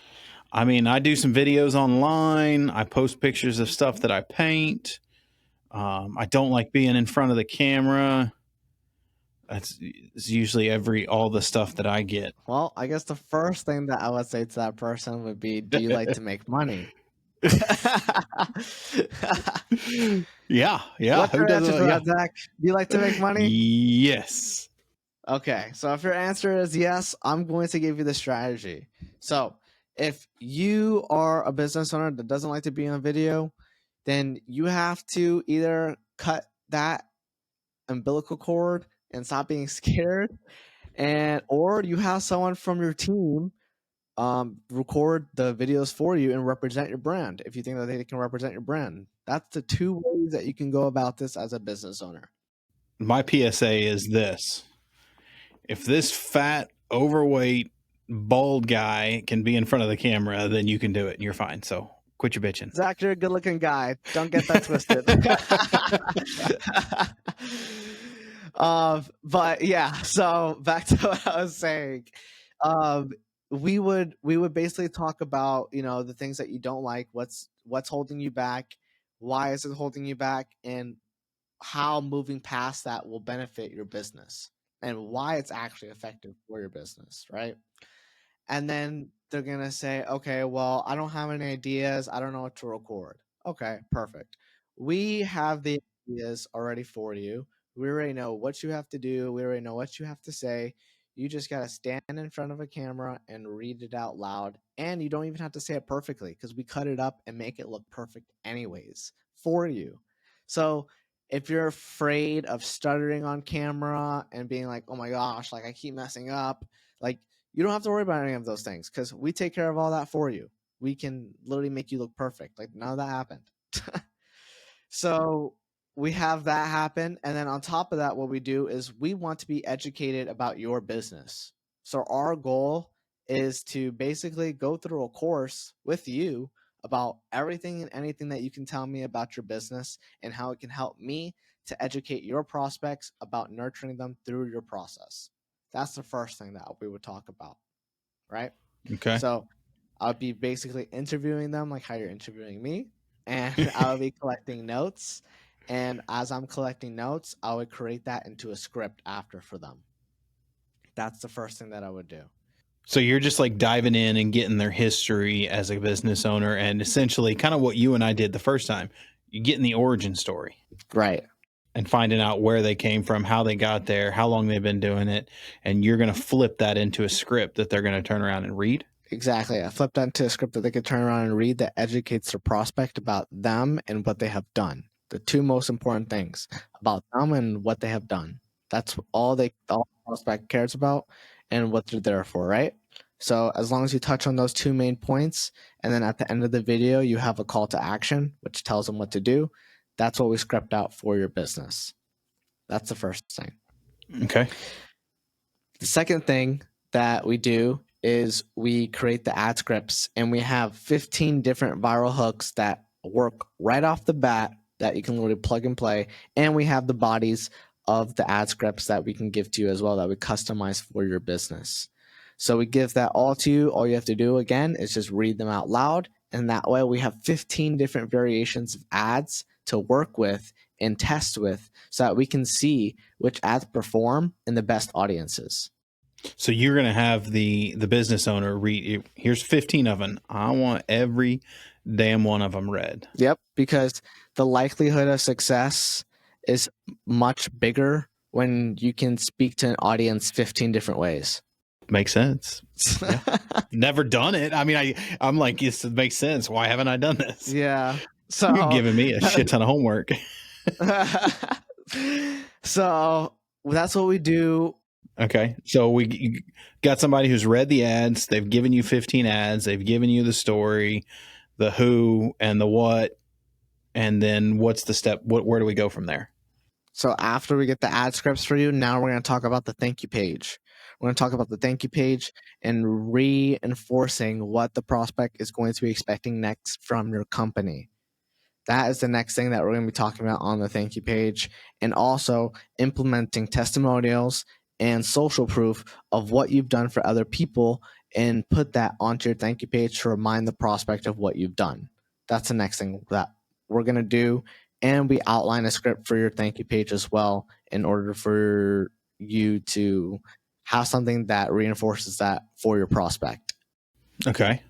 Speaker 2: I mean, I do some videos online. I post pictures of stuff that I paint. I don't like being in front of the camera. It's usually all the stuff that I get.
Speaker 3: Well, I guess the first thing that I would say to that person would be, do you like to make money?
Speaker 2: Yeah.
Speaker 3: What's your answer for that, Zach? Do you like to make money?
Speaker 2: Yes.
Speaker 3: Okay, so if your answer is yes, I'm going to give you the strategy. So if you are a business owner that doesn't like to be on video, then you have to either cut that umbilical cord and stop being scared, or you have someone from your team record the videos for you and represent your brand if you think that they can represent your brand. That's the two ways that you can go about this as a business owner.
Speaker 2: My PSA is this. If this fat, overweight, bald guy can be in front of the camera, then you can do it and you're fine. So quit your bitching.
Speaker 3: Zach, you're a good looking guy. Don't get that twisted. But yeah, so back to what I was saying. We would basically talk about, the things that you don't like, what's holding you back, why is it holding you back, and how moving past that will benefit your business and why it's actually effective for your business, right? And then they're going to say, okay, well, I don't have any ideas. I don't know what to record. Okay, perfect. We have the ideas already for you. We already know what you have to do. We already know what you have to say. You just got to stand in front of a camera and read it out loud. And you don't even have to say it perfectly because we cut it up and make it look perfect anyways for you. So if you're afraid of stuttering on camera and being like, oh my gosh, like I keep messing up, like you don't have to worry about any of those things because we take care of all that for you. We can literally make you look perfect. Like none of that happened. So we have that happen. And then on top of that, what we do is we want to be educated about your business. So our goal is to basically go through a course with you about everything and anything that you can tell me about your business and how it can help me to educate your prospects about nurturing them through your process. That's the first thing that we would talk about, right?
Speaker 2: Okay.
Speaker 3: So I'll be basically interviewing them like how you're interviewing me, and I'll be collecting notes. And as I'm collecting notes, I would create that into a script after for them. That's the first thing that I would do.
Speaker 2: So you're just like diving in and getting their history as a business owner and essentially kind of what you and I did the first time. You're getting the origin story.
Speaker 3: Right.
Speaker 2: And finding out where they came from, how they got there, how long they've been doing it. And you're going to flip that into a script that they're going to turn around and read.
Speaker 3: Exactly. I flipped that into a script that they could turn around and read that educates their prospect about them and what they have done. The two most important things about them and what they have done. That's all the prospect cares about and what they're there for, right? So as long as you touch on those two main points, and then at the end of the video, you have a call to action, which tells them what to do. That's what we script out for your business. That's the first thing.
Speaker 2: Okay.
Speaker 3: The second thing that we do is we create the ad scripts, and we have 15 different viral hooks that work right off the bat that you can literally plug and play. And we have the bodies of the ad scripts that we can give to you as well that we customize for your business. So we give that all to you. All you have to do, again, is just read them out loud. And that way we have 15 different variations of ads to work with and test with so that we can see which ads perform in the best audiences.
Speaker 2: So you're going to have the business owner read, here's 15 of them. I want every damn one of them read.
Speaker 3: Yep, because the likelihood of success is much bigger when you can speak to an audience 15 different ways.
Speaker 2: Makes sense. Yeah. Never done it. I mean, I'm like, it makes sense. Why haven't I done this?
Speaker 3: Yeah. So
Speaker 2: you're giving me a shit ton of homework.
Speaker 3: So that's what we do.
Speaker 2: Okay. So you got somebody who's read the ads. They've given you 15 ads. They've given you the story, the who and the what. And then what's the step? Where do we go from there?
Speaker 3: So after we get the ad scripts for you, now we're going to talk about the thank you page. We're going to talk about the thank you page and reinforcing what the prospect is going to be expecting next from your company. That is the next thing that we're going to be talking about on the thank you page, and also implementing testimonials and social proof of what you've done for other people and put that onto your thank you page to remind the prospect of what you've done. That's the next thing that we're going to do. And we outline a script for your thank you page as well in order for you to have something that reinforces that for your prospect.
Speaker 2: Okay.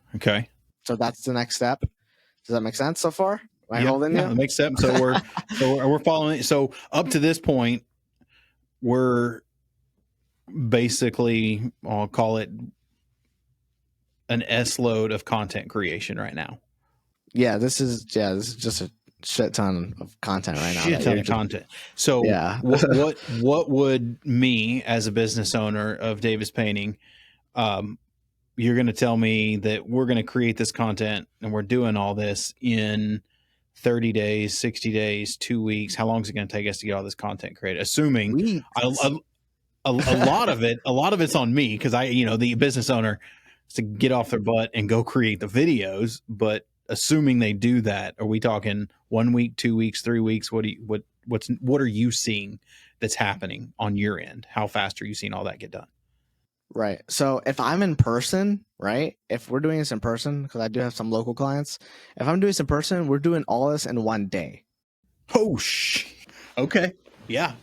Speaker 3: So that's the next step. Does that make sense so far? Am I holding you?
Speaker 2: It makes sense. So we're following. So up to this point, we're basically, I'll call it an S load of content creation right now.
Speaker 3: Yeah, this is just a shit ton of content right now.
Speaker 2: Shit ton of content. So
Speaker 3: yeah.
Speaker 2: what would me as a business owner of Davis Painting, you're going to tell me that we're going to create this content and we're doing all this in 30 days, 60 days, 2 weeks. How long is it going to take us to get all this content created? Assuming a lot of it's on me because the business owner has to get off their butt and go create the videos. But assuming they do that, are we talking 1 week, 2 weeks, 3 weeks? What are you seeing that's happening on your end? How fast are you seeing all that get done?
Speaker 3: Right. So if I'm in person, right? If we're doing this in person, because I do have some local clients, if I'm doing this in person, we're doing all this in 1 day.
Speaker 2: Oh, okay. Yeah.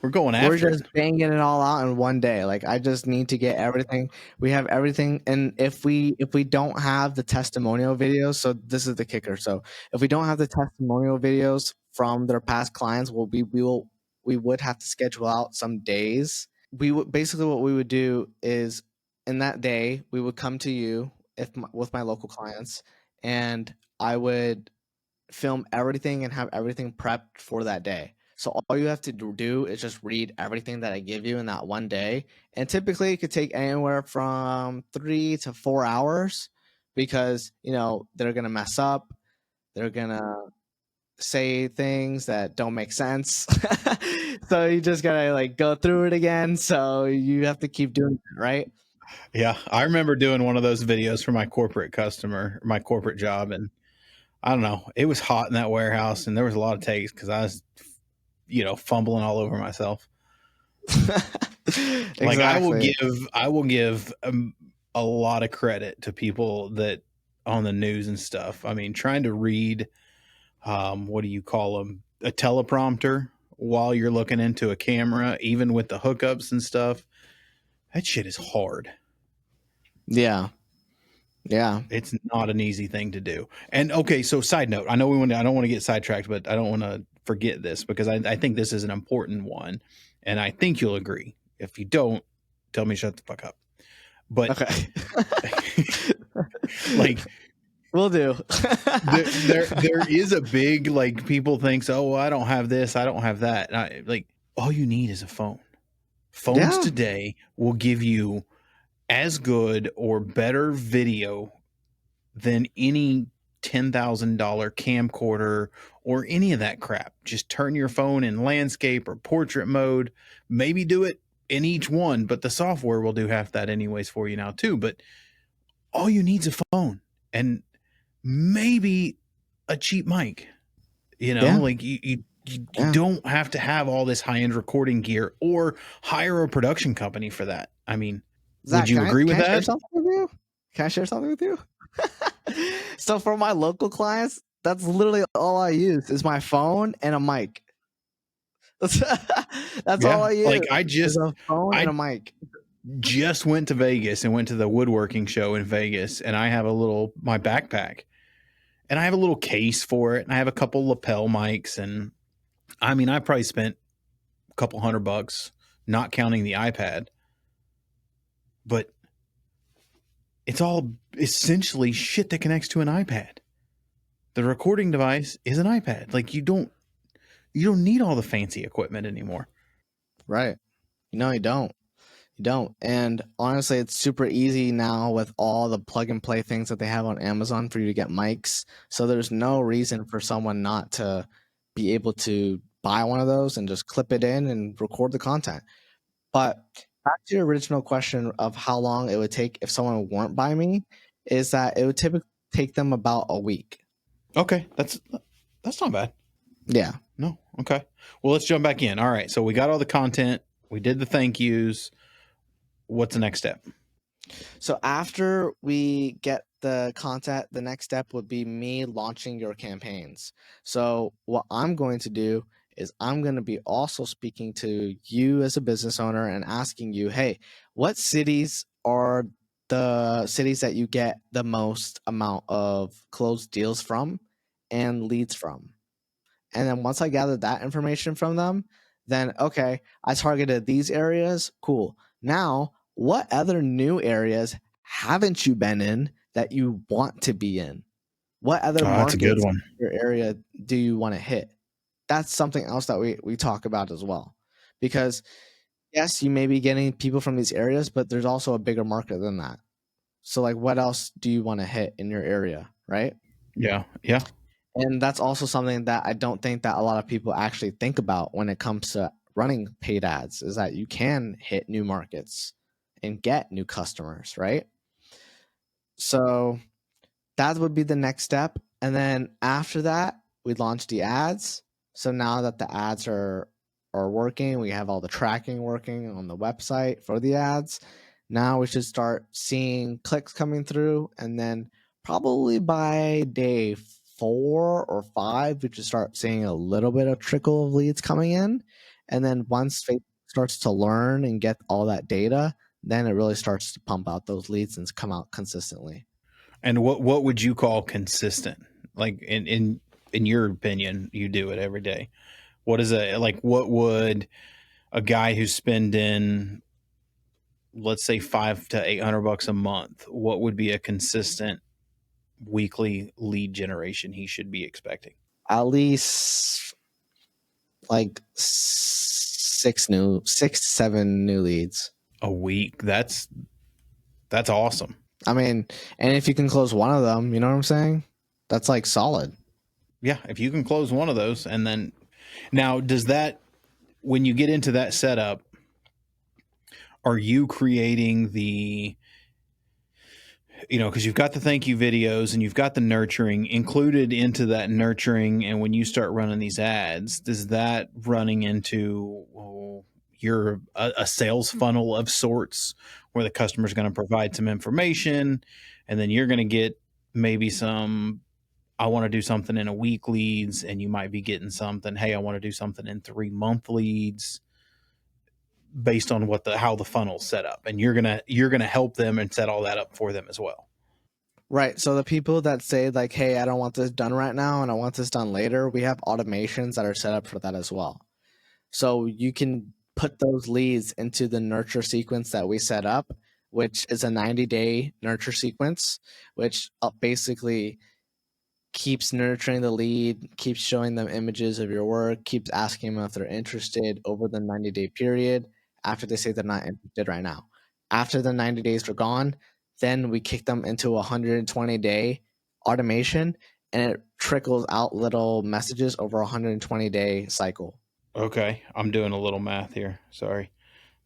Speaker 2: We're going after
Speaker 3: We're just banging it all out in 1 day. Like I just need to get everything. We have everything. And if we don't have the testimonial videos, so this is the kicker. So if we don't have the testimonial videos from their past clients, we would have to schedule out some days. We would basically what we would do is in that day we would come to you with my local clients, and I would film everything and have everything prepped for that day. So all you have to do is just read everything that I give you in that 1 day, and typically it could take anywhere from 3 to 4 hours because they're gonna mess up, they're gonna say things that don't make sense. So you just gotta go through it again. So you have to keep doing it, right?
Speaker 2: Yeah, I remember doing one of those videos for my corporate job, and I don't know, it was hot in that warehouse, and there was a lot of takes because I was, fumbling all over myself.
Speaker 3: Exactly.
Speaker 2: Like I will give a lot of credit to people that on the news and stuff. I mean, trying to read, what do you call them? A teleprompter while you're looking into a camera, even with the hookups and stuff. That shit is hard.
Speaker 3: Yeah.
Speaker 2: It's not an easy thing to do. And okay, so side note, I know I don't want to get sidetracked, but I don't want to forget this because I think this is an important one, and I think you'll agree. If you don't, tell me shut the fuck up. But
Speaker 3: okay.
Speaker 2: Like
Speaker 3: we'll do.
Speaker 2: there is a big people think, oh, I don't have this, I don't have that. And all you need is a phone. Phones today will give you as good or better video than any $10,000 camcorder or any of that crap. Just turn your phone in landscape or portrait mode. Maybe do it in each one, but the software will do half that anyways for you now too. But all you need is a phone and maybe a cheap mic. You don't have to have all this high-end recording gear or hire a production company for that. I mean,
Speaker 3: Zach,
Speaker 2: would you agree with that?
Speaker 3: Can I share something with you? So for my local clients, that's literally all I use is my phone and a mic. That's all I use.
Speaker 2: I just
Speaker 3: a phone and a mic.
Speaker 2: Just went to Vegas and went to the woodworking show in Vegas, and I have my backpack, and I have a little case for it, and I have a couple lapel mics, and I mean, I probably spent a couple $100, not counting the iPad, but it's all essentially shit that connects to an iPad. The recording device is an iPad. You don't need all the fancy equipment anymore.
Speaker 3: Right. No, you don't. You don't. And honestly, it's super easy now with all the plug and play things that they have on Amazon for you to get mics. So there's no reason for someone not to be able to buy one of those and just clip it in and record the content. But back to your original question of how long it would take if someone weren't by me, is that it would typically take them about a week.
Speaker 2: Okay, that's not bad.
Speaker 3: Yeah.
Speaker 2: No, okay. Well, let's jump back in. All right, so we got all the content. We did the thank yous. What's the next step?
Speaker 3: So after we get the content, the next step would be me launching your campaigns. So what I'm going to do is I'm going to be also speaking to you as a business owner and asking you, hey, what cities are the cities that you get the most amount of closed deals from and leads from? And then once I gather that information from them, then okay, I targeted these areas. Cool. Now, what other new areas haven't you been in that you want to be in? What other
Speaker 2: Oh, that's a good
Speaker 3: markets
Speaker 2: one.
Speaker 3: in your area do you want to hit? That's something else that we talk about as well. Because yes, you may be getting people from these areas, but there's also a bigger market than that. So like what else do you want to hit in your area, right?
Speaker 2: Yeah.
Speaker 3: And that's also something that I don't think that a lot of people actually think about when it comes to running paid ads, is that you can hit new markets and get new customers, right? So that would be the next step. And then after that, we launch the ads. So now that the ads are working, we have all the tracking working on the website for the ads. Now we should start seeing clicks coming through, and then probably by day 4 or 5, we should start seeing a little bit of trickle of leads coming in. And then once Facebook starts to learn and get all that data, then it really starts to pump out those leads and come out consistently.
Speaker 2: And what would you call consistent? Like in your opinion, you do it every day. What is what would a guy who's spending, let's say, $500 to $800 a month, what would be a consistent weekly lead generation he should be expecting?
Speaker 3: At least like 6 to 7 new leads
Speaker 2: a week. That's awesome.
Speaker 3: I mean, and if you can close one of them, you know what I'm saying? That's like solid.
Speaker 2: Yeah, if you can close one of those, and then now does that, when you get into that setup, are you creating the, because you've got the thank you videos and you've got the nurturing included into that nurturing, and when you start running these ads, does that running into your a sales funnel of sorts where the customer's going to provide some information, and then you're going to get maybe some, I want to do something in a week leads, and you might be getting something, hey, I want to do something in 3-month leads, based on how the funnel's set up, and you're gonna help them and set all that up for them as well.
Speaker 3: Right. So the people that say like, hey, I don't want this done right now and I want this done later, we have automations that are set up for that as well. So you can put those leads into the nurture sequence that we set up, which is a 90-day nurture sequence, which basically keeps nurturing the lead, keeps showing them images of your work, keeps asking them if they're interested over the 90-day period after they say they're not interested right now. After the 90 days are gone, then we kick them into a 120-day automation, and it trickles out little messages over a 120-day cycle.
Speaker 2: Okay, I'm doing a little math here. Sorry.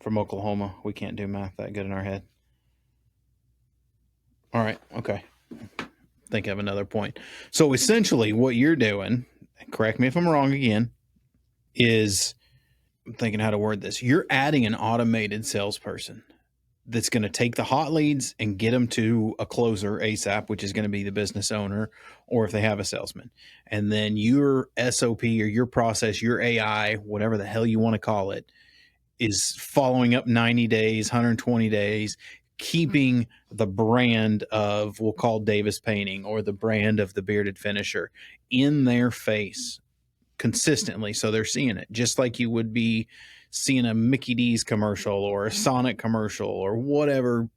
Speaker 2: From Oklahoma, we can't do math that good in our head. All right, okay. I think I have another point. So essentially what you're doing, correct me if I'm wrong again, is, I'm thinking how to word this. You're adding an automated salesperson that's going to take the hot leads and get them to a closer ASAP, which is going to be the business owner, or if they have a salesman. And then your SOP or your process, your AI, whatever the hell you want to call it, is following up 90 days, 120 days, keeping the brand of, we'll call Davis Painting, or the brand of the Bearded Finisher in their face consistently, so they're seeing it, just like you would be seeing a Mickey D's commercial or a Sonic commercial or whatever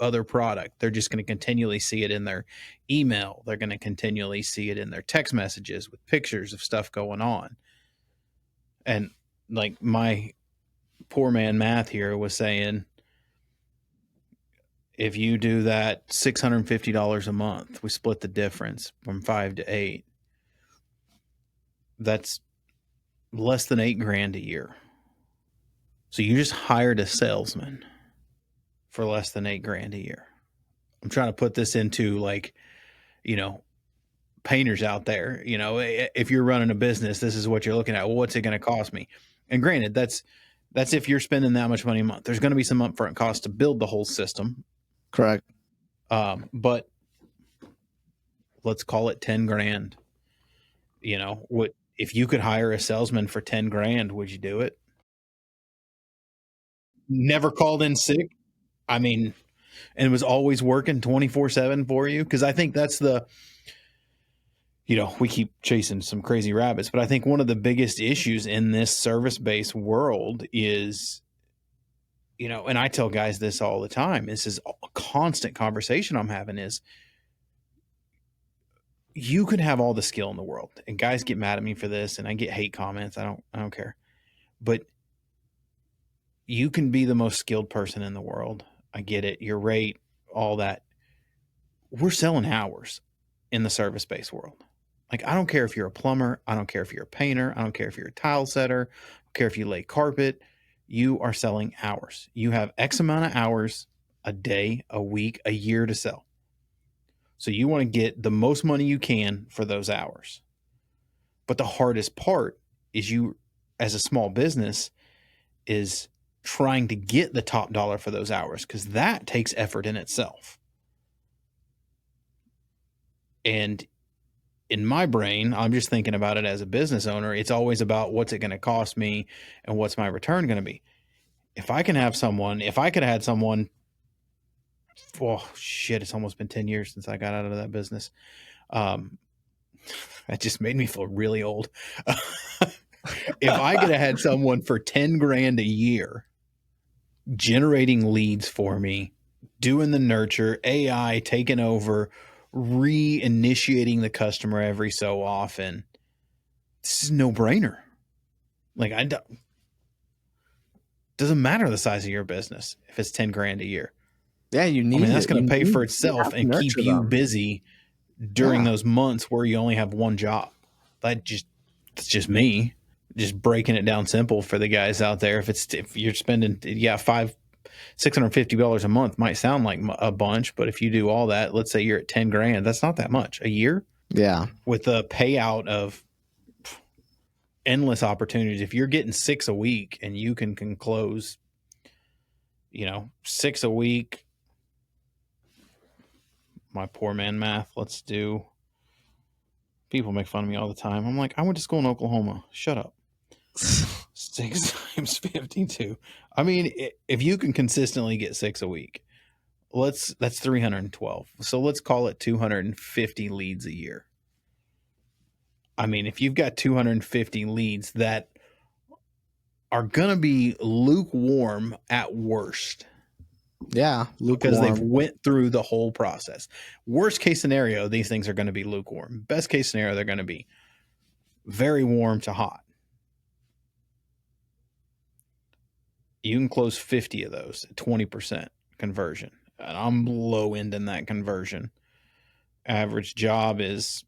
Speaker 2: other product. They're just going to continually see it in their email. They're going to continually see it in their text messages with pictures of stuff going on. And like my poor man math here was saying, If you do that $650 a month, we split the difference from 5 to 8. That's less than $8,000 a year. So you just hired a salesman for less than $8,000 a year. I'm trying to put this into, like, you know, painters out there, you know, if you're running a business, this is what you're looking at. Well, what's it going to cost me? And granted, that's if you're spending that much money a month. There's going to be some upfront cost to build the whole system.
Speaker 3: Correct.
Speaker 2: But let's call it 10 grand. You know, what if you could hire a salesman for 10 grand, would you do it? Never called in sick. I mean, and was always working 24/7 for you. Cause I think that's we keep chasing some crazy rabbits, but I think one of the biggest issues in this service-based world is, and I tell guys this all the time, this is a constant conversation I'm having, is you could have all the skill in the world, and guys get mad at me for this, and I get hate comments. I don't care, but you can be the most skilled person in the world. I get it. Your rate, all that. We're selling hours in the service-based world. Like, I don't care if you're a plumber. I don't care if you're a painter. I don't care if you're a tile setter. I don't care if you lay carpet. You are selling hours. You have X amount of hours a day, a week, a year to sell. So you want to get the most money you can for those hours. But the hardest part is, you, as a small business, is trying to get the top dollar for those hours, because that takes effort in itself. And in my brain, I'm just thinking about it as a business owner. It's always about what's it going to cost me and what's my return going to be. If I could have someone, oh shit, it's almost been 10 years since I got out of that business. That just made me feel really old. If I could have had someone for 10 grand a year generating leads for me, doing the nurture, AI taking over, reinitiating the customer every so often, this is a no-brainer. Like, doesn't matter the size of your business if it's 10 grand a year.
Speaker 3: Yeah,
Speaker 2: that's going to pay for itself and keep you busy during those months where you only have one job. It's just me, just breaking it down simple for the guys out there. If you're spending, $650 a month might sound like a bunch, but if you do all that, let's say you're at 10 grand, that's not that much a year.
Speaker 3: Yeah.
Speaker 2: With a payout of endless opportunities. If you're getting 6 a week and you can close, 6 a week, my poor man math, people make fun of me all the time. I'm like, I went to school in Oklahoma. Shut up. 6 times 52. I mean, if you can consistently get 6 a week, that's 312. So let's call it 250 leads a year. I mean, if you've got 250 leads that are going to be lukewarm at worst.
Speaker 3: Yeah,
Speaker 2: lukewarm. Because they've went through the whole process. Worst case scenario, these things are going to be lukewarm. Best case scenario, they're going to be very warm to hot. You can close 50 of those at 20% conversion. And I'm low end in that conversion. Average job is,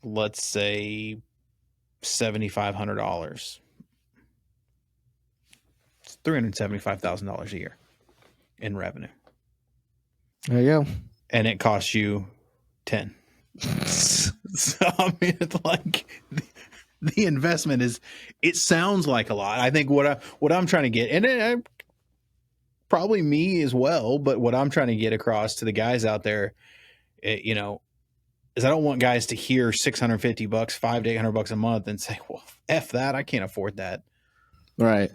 Speaker 2: let's say, $7,500. It's $375,000 a year in revenue.
Speaker 3: There you go.
Speaker 2: And it costs you 10. So, I mean, it's like the investment is, it sounds like a lot. I think what I'm trying to get, and probably me as well, but what I'm trying to get across to the guys out there, is I don't want guys to hear $650, $500 to $800 a month and say, well, F that, I can't afford that.
Speaker 3: Right.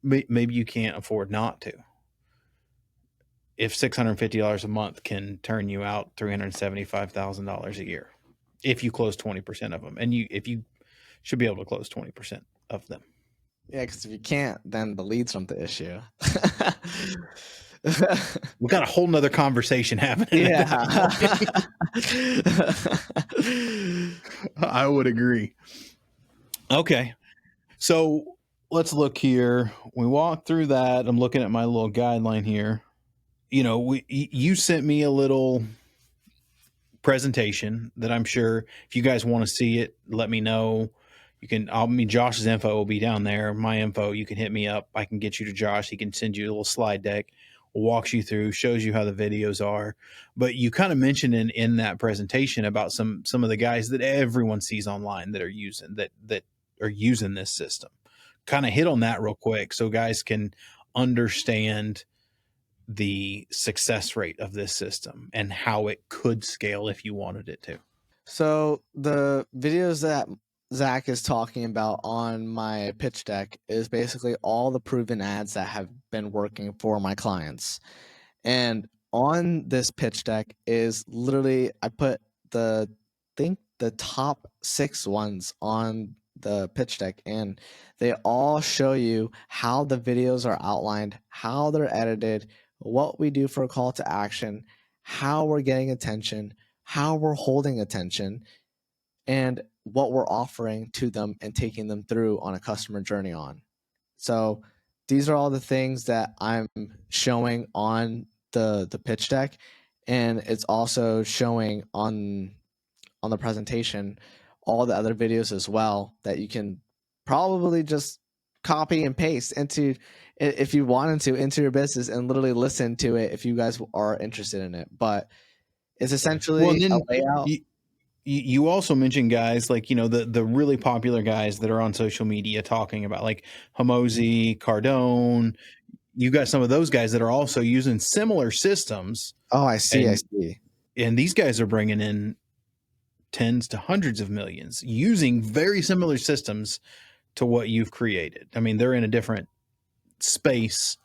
Speaker 2: Maybe you can't afford not to. If $650 a month can turn you out $375,000 a year, if you close 20% of them, and if you should be able to close 20% of them.
Speaker 3: Yeah, because if you can't, then the leads aren't the issue.
Speaker 2: We got a whole nother conversation happening.
Speaker 3: Yeah.
Speaker 2: I would agree. Okay. So let's look here. We walked through that. I'm looking at my little guideline here. You sent me a little presentation that I'm sure if you guys want to see it, let me know. Josh's info will be down there. My info, you can hit me up. I can get you to Josh. He can send you a little slide deck, walks you through, shows you how the videos are. But you kind of mentioned in that presentation about some of the guys that everyone sees online that are using this system. Kind of hit on that real quick so guys can understand the success rate of this system and how it could scale if you wanted it to.
Speaker 3: So the videos that Zach is talking about on my pitch deck is basically all the proven ads that have been working for my clients. And on this pitch deck is literally, I put the top 6 ones on the pitch deck, and they all show you how the videos are outlined, how they're edited, what we do for a call to action, how we're getting attention, how we're holding attention, and what we're offering to them and taking them through on a customer journey on. So these are all the things that I'm showing on the pitch deck, and it's also showing on the presentation all the other videos as well that you can probably just copy and paste into, if you wanted to, into your business and literally listen to it if you guys are interested in it. But it's essentially a layout.
Speaker 2: You also mentioned guys like, the really popular guys that are on social media talking about like Hamosi, Cardone. You got some of those guys that are also using similar systems.
Speaker 3: Oh, I see.
Speaker 2: And these guys are bringing in tens to hundreds of millions using very similar systems to what you've created. I mean, they're in a different space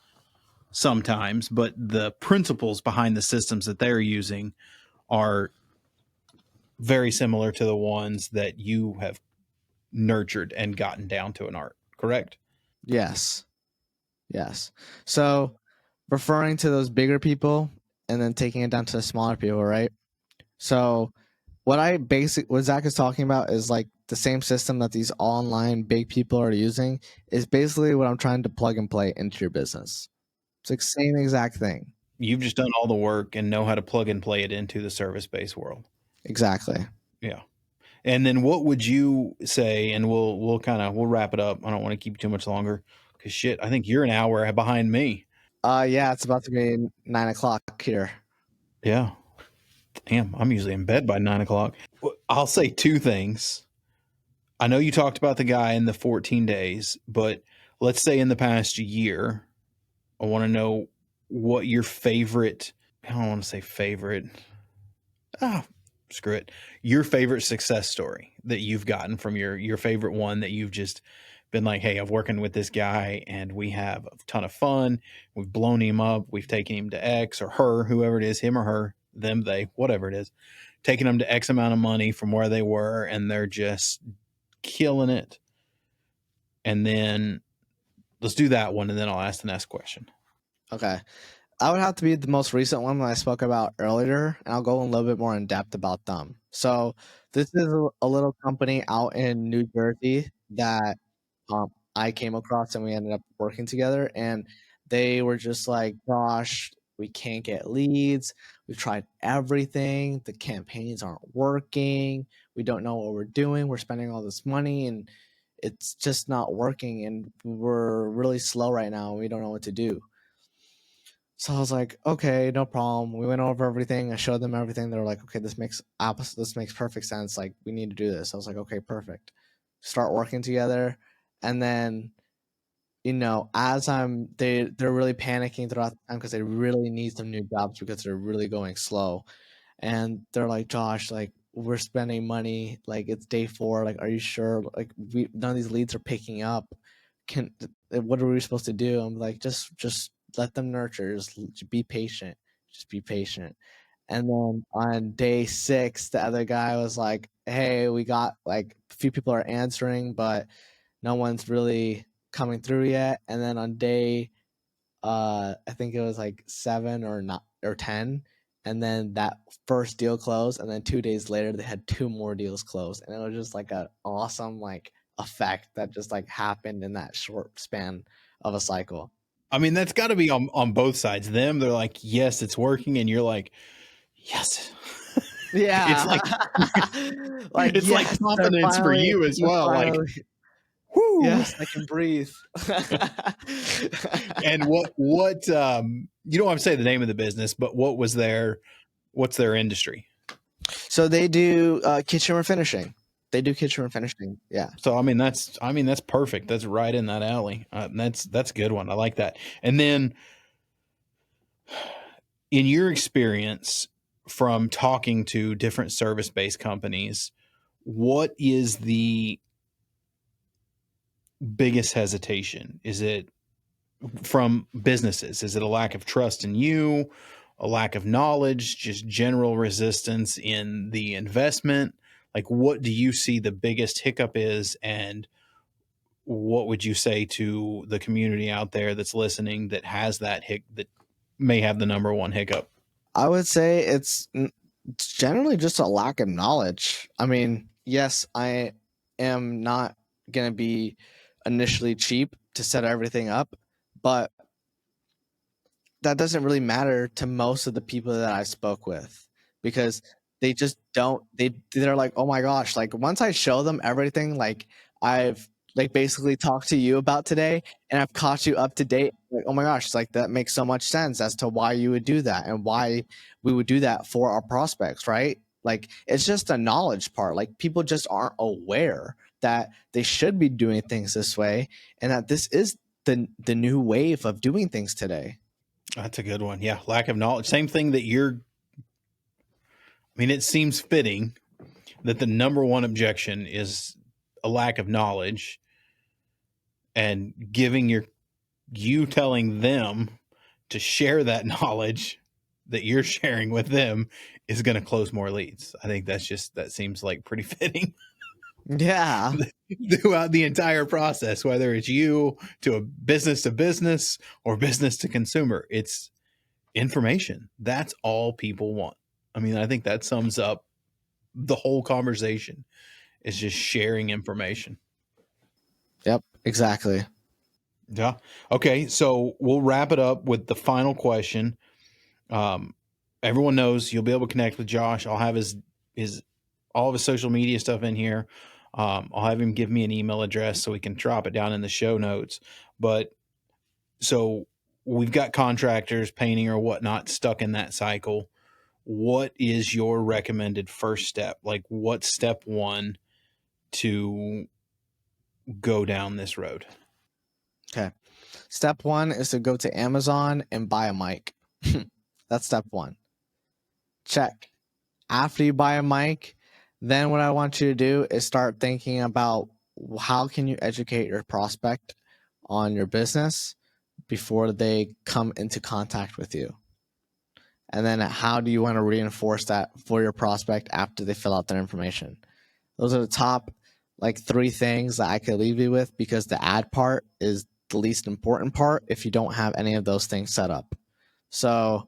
Speaker 2: sometimes, but the principles behind the systems that they're using are very similar to the ones that you have nurtured and gotten down to an art, correct?
Speaker 3: Yes. So referring to those bigger people and then taking it down to the smaller people, right? So what Zach is talking about is like the same system that these online big people are using is basically what I'm trying to plug and play into your business. It's like same exact thing.
Speaker 2: You've just done all the work and know how to plug and play it into the service-based world.
Speaker 3: Exactly.
Speaker 2: Yeah. And then what would you say, and we'll wrap it up. I don't want to keep you too much longer because shit, I think you're an hour behind me.
Speaker 3: Yeah, it's about to be 9:00 here.
Speaker 2: Yeah. Damn, I'm usually in bed by 9:00. I'll say 2 things. I know you talked about the guy in the 14 days, but let's say in the past year, I want to know what your favorite, I don't want to say favorite. Screw it. Your favorite success story that you've gotten from your favorite one that you've just been like, hey, I'm working with this guy and we have a ton of fun. We've blown him up. We've taken him to X or her, whoever it is, him or her, them, they, whatever it is, taking them to X amount of money from where they were and they're just killing it. And then let's do that one. And then I'll ask the next question.
Speaker 3: Okay. I would have to be the most recent one that I spoke about earlier, and I'll go a little bit more in depth about them. So this is a little company out in New Jersey that I came across, and we ended up working together. And they were just like, "Gosh, we can't get leads. We've tried everything. The campaigns aren't working. We don't know what we're doing. We're spending all this money, and it's just not working. And we're really slow right now, and we don't know what to do." So I was like, okay, no problem. We went over everything. I showed them everything. They were like, okay, this makes perfect sense. Like, we need to do this. I was like, okay, perfect. Start working together. And then, as they're really panicking throughout the time because they really need some new jobs because they're really going slow. And they're like, Josh, like, we're spending money. Like, it's day 4. Like, are you sure? Like, none of these leads are picking up. What are we supposed to do? I'm like, just let them nurture. Just be patient. Just be patient. And then on day 6, the other guy was like, hey, we got like a few people are answering, but no one's really coming through yet. And then on day, I think it was like 7 or 10. And then that first deal closed. And then 2 days later, they had 2 more deals closed. And it was just like an awesome, like effect that just like happened in that short span of a cycle.
Speaker 2: I mean, that's got to be on both sides. Them, they're like, yes, it's working. And you're like, yes.
Speaker 3: Yeah.
Speaker 2: It's like,
Speaker 3: like,
Speaker 2: it's like
Speaker 3: yes,
Speaker 2: confidence for you as well. Like, whoo.
Speaker 3: yes, I can breathe.
Speaker 2: And what, you don't have to say the name of the business, but what's their industry?
Speaker 3: So they do kitchen refinishing. They do kitchen refinishing. Yeah.
Speaker 2: So, I mean, that's perfect. That's right in that alley. That's a good one. I like that. And then in your experience from talking to different service-based companies, what is the biggest hesitation? Is it from businesses? Is it a lack of trust in you, a lack of knowledge, just general resistance in the investment? Like, what do you see the biggest hiccup is, and what would you say to the community out there that's listening that has that that may have the number one hiccup?
Speaker 3: I would say it's generally just a lack of knowledge. I mean, yes, I am not going to be initially cheap to set everything up, but that doesn't really matter to most of the people that I spoke with, because they just don't, they're like, oh my gosh, like once I show them everything, like I've like basically talked to you about today and I've caught you up to date, like, oh my gosh, it's like that makes so much sense as to why you would do that and why we would do that for our prospects, right? Like it's just a knowledge part. Like people just aren't aware that they should be doing things this way and that this is the new wave of doing things today.
Speaker 2: That's a good one. Yeah. Lack of knowledge. Same thing that it seems fitting that the number one objection is a lack of knowledge, and you telling them to share that knowledge that you're sharing with them is going to close more leads. I think that seems like pretty fitting.
Speaker 3: Yeah.
Speaker 2: Throughout the entire process, whether it's you to a business to business or business to consumer, it's information. That's all people want. I mean, I think that sums up the whole conversation, is just sharing information.
Speaker 3: Yep, exactly.
Speaker 2: Yeah. Okay. So we'll wrap it up with the final question. Everyone knows you'll be able to connect with Josh. I'll have his all of his social media stuff in here. I'll have him give me an email address so we can drop it down in the show notes. But so we've got contractors, painting or whatnot stuck in that cycle. What is your recommended first step? Like, what's step one to go down this road?
Speaker 3: Okay. Step one is to go to Amazon and buy a mic. That's step one. Check. After you buy a mic, then what I want you to do is start thinking about how can you educate your prospect on your business before they come into contact with you. And then how do you want to reinforce that for your prospect after they fill out their information? Those are the top like 3 things that I could leave you with, because the ad part is the least important part if you don't have any of those things set up. So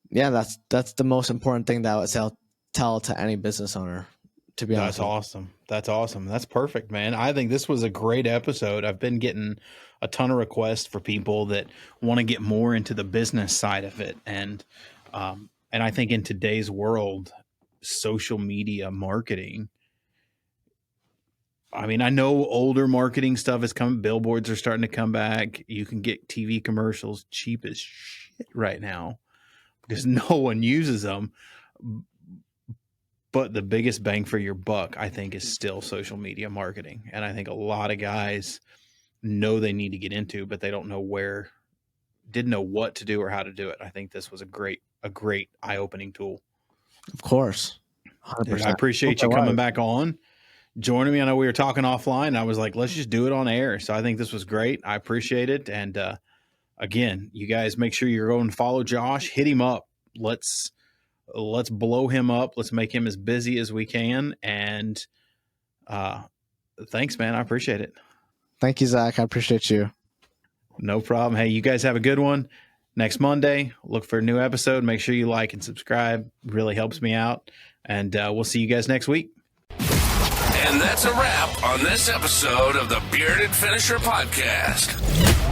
Speaker 3: yeah, that's the most important thing that I would tell to any business owner, to be honest.
Speaker 2: That's awesome. That's awesome. That's perfect, man. I think this was a great episode. I've been getting a ton of requests for people that want to get more into the business side of it. And I think in today's world, social media marketing, I mean, I know older marketing stuff is coming. Billboards are starting to come back. You can get TV commercials cheap as shit right now because no one uses them. But the biggest bang for your buck, I think, is still social media marketing. And I think a lot of guys know they need to get into, but they don't know didn't know what to do or how to do it. I think this was a great eye-opening tool.
Speaker 3: Of course. 100%.
Speaker 2: Dude, I appreciate you coming back on, joining me. I know we were talking offline, and I was like, let's just do it on air. So I think this was great. I appreciate it. And again, you guys make sure you're going to follow Josh, hit him up. Let's blow him up. Let's make him as busy as we can. And thanks, man. I appreciate it.
Speaker 3: Thank you, Zach. I appreciate you.
Speaker 2: No problem. Hey, you guys have a good one. Next Monday, look for a new episode. Make sure you like and subscribe. Really helps me out. And we'll see you guys next week.
Speaker 1: And that's a wrap on this episode of the Bearded Finisher Podcast.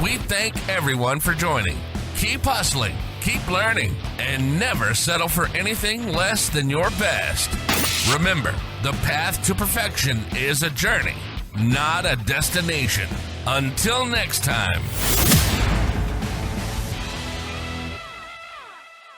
Speaker 1: We thank everyone for joining. Keep hustling, keep learning, and never settle for anything less than your best. Remember, the path to perfection is a journey, not a destination. Until next time.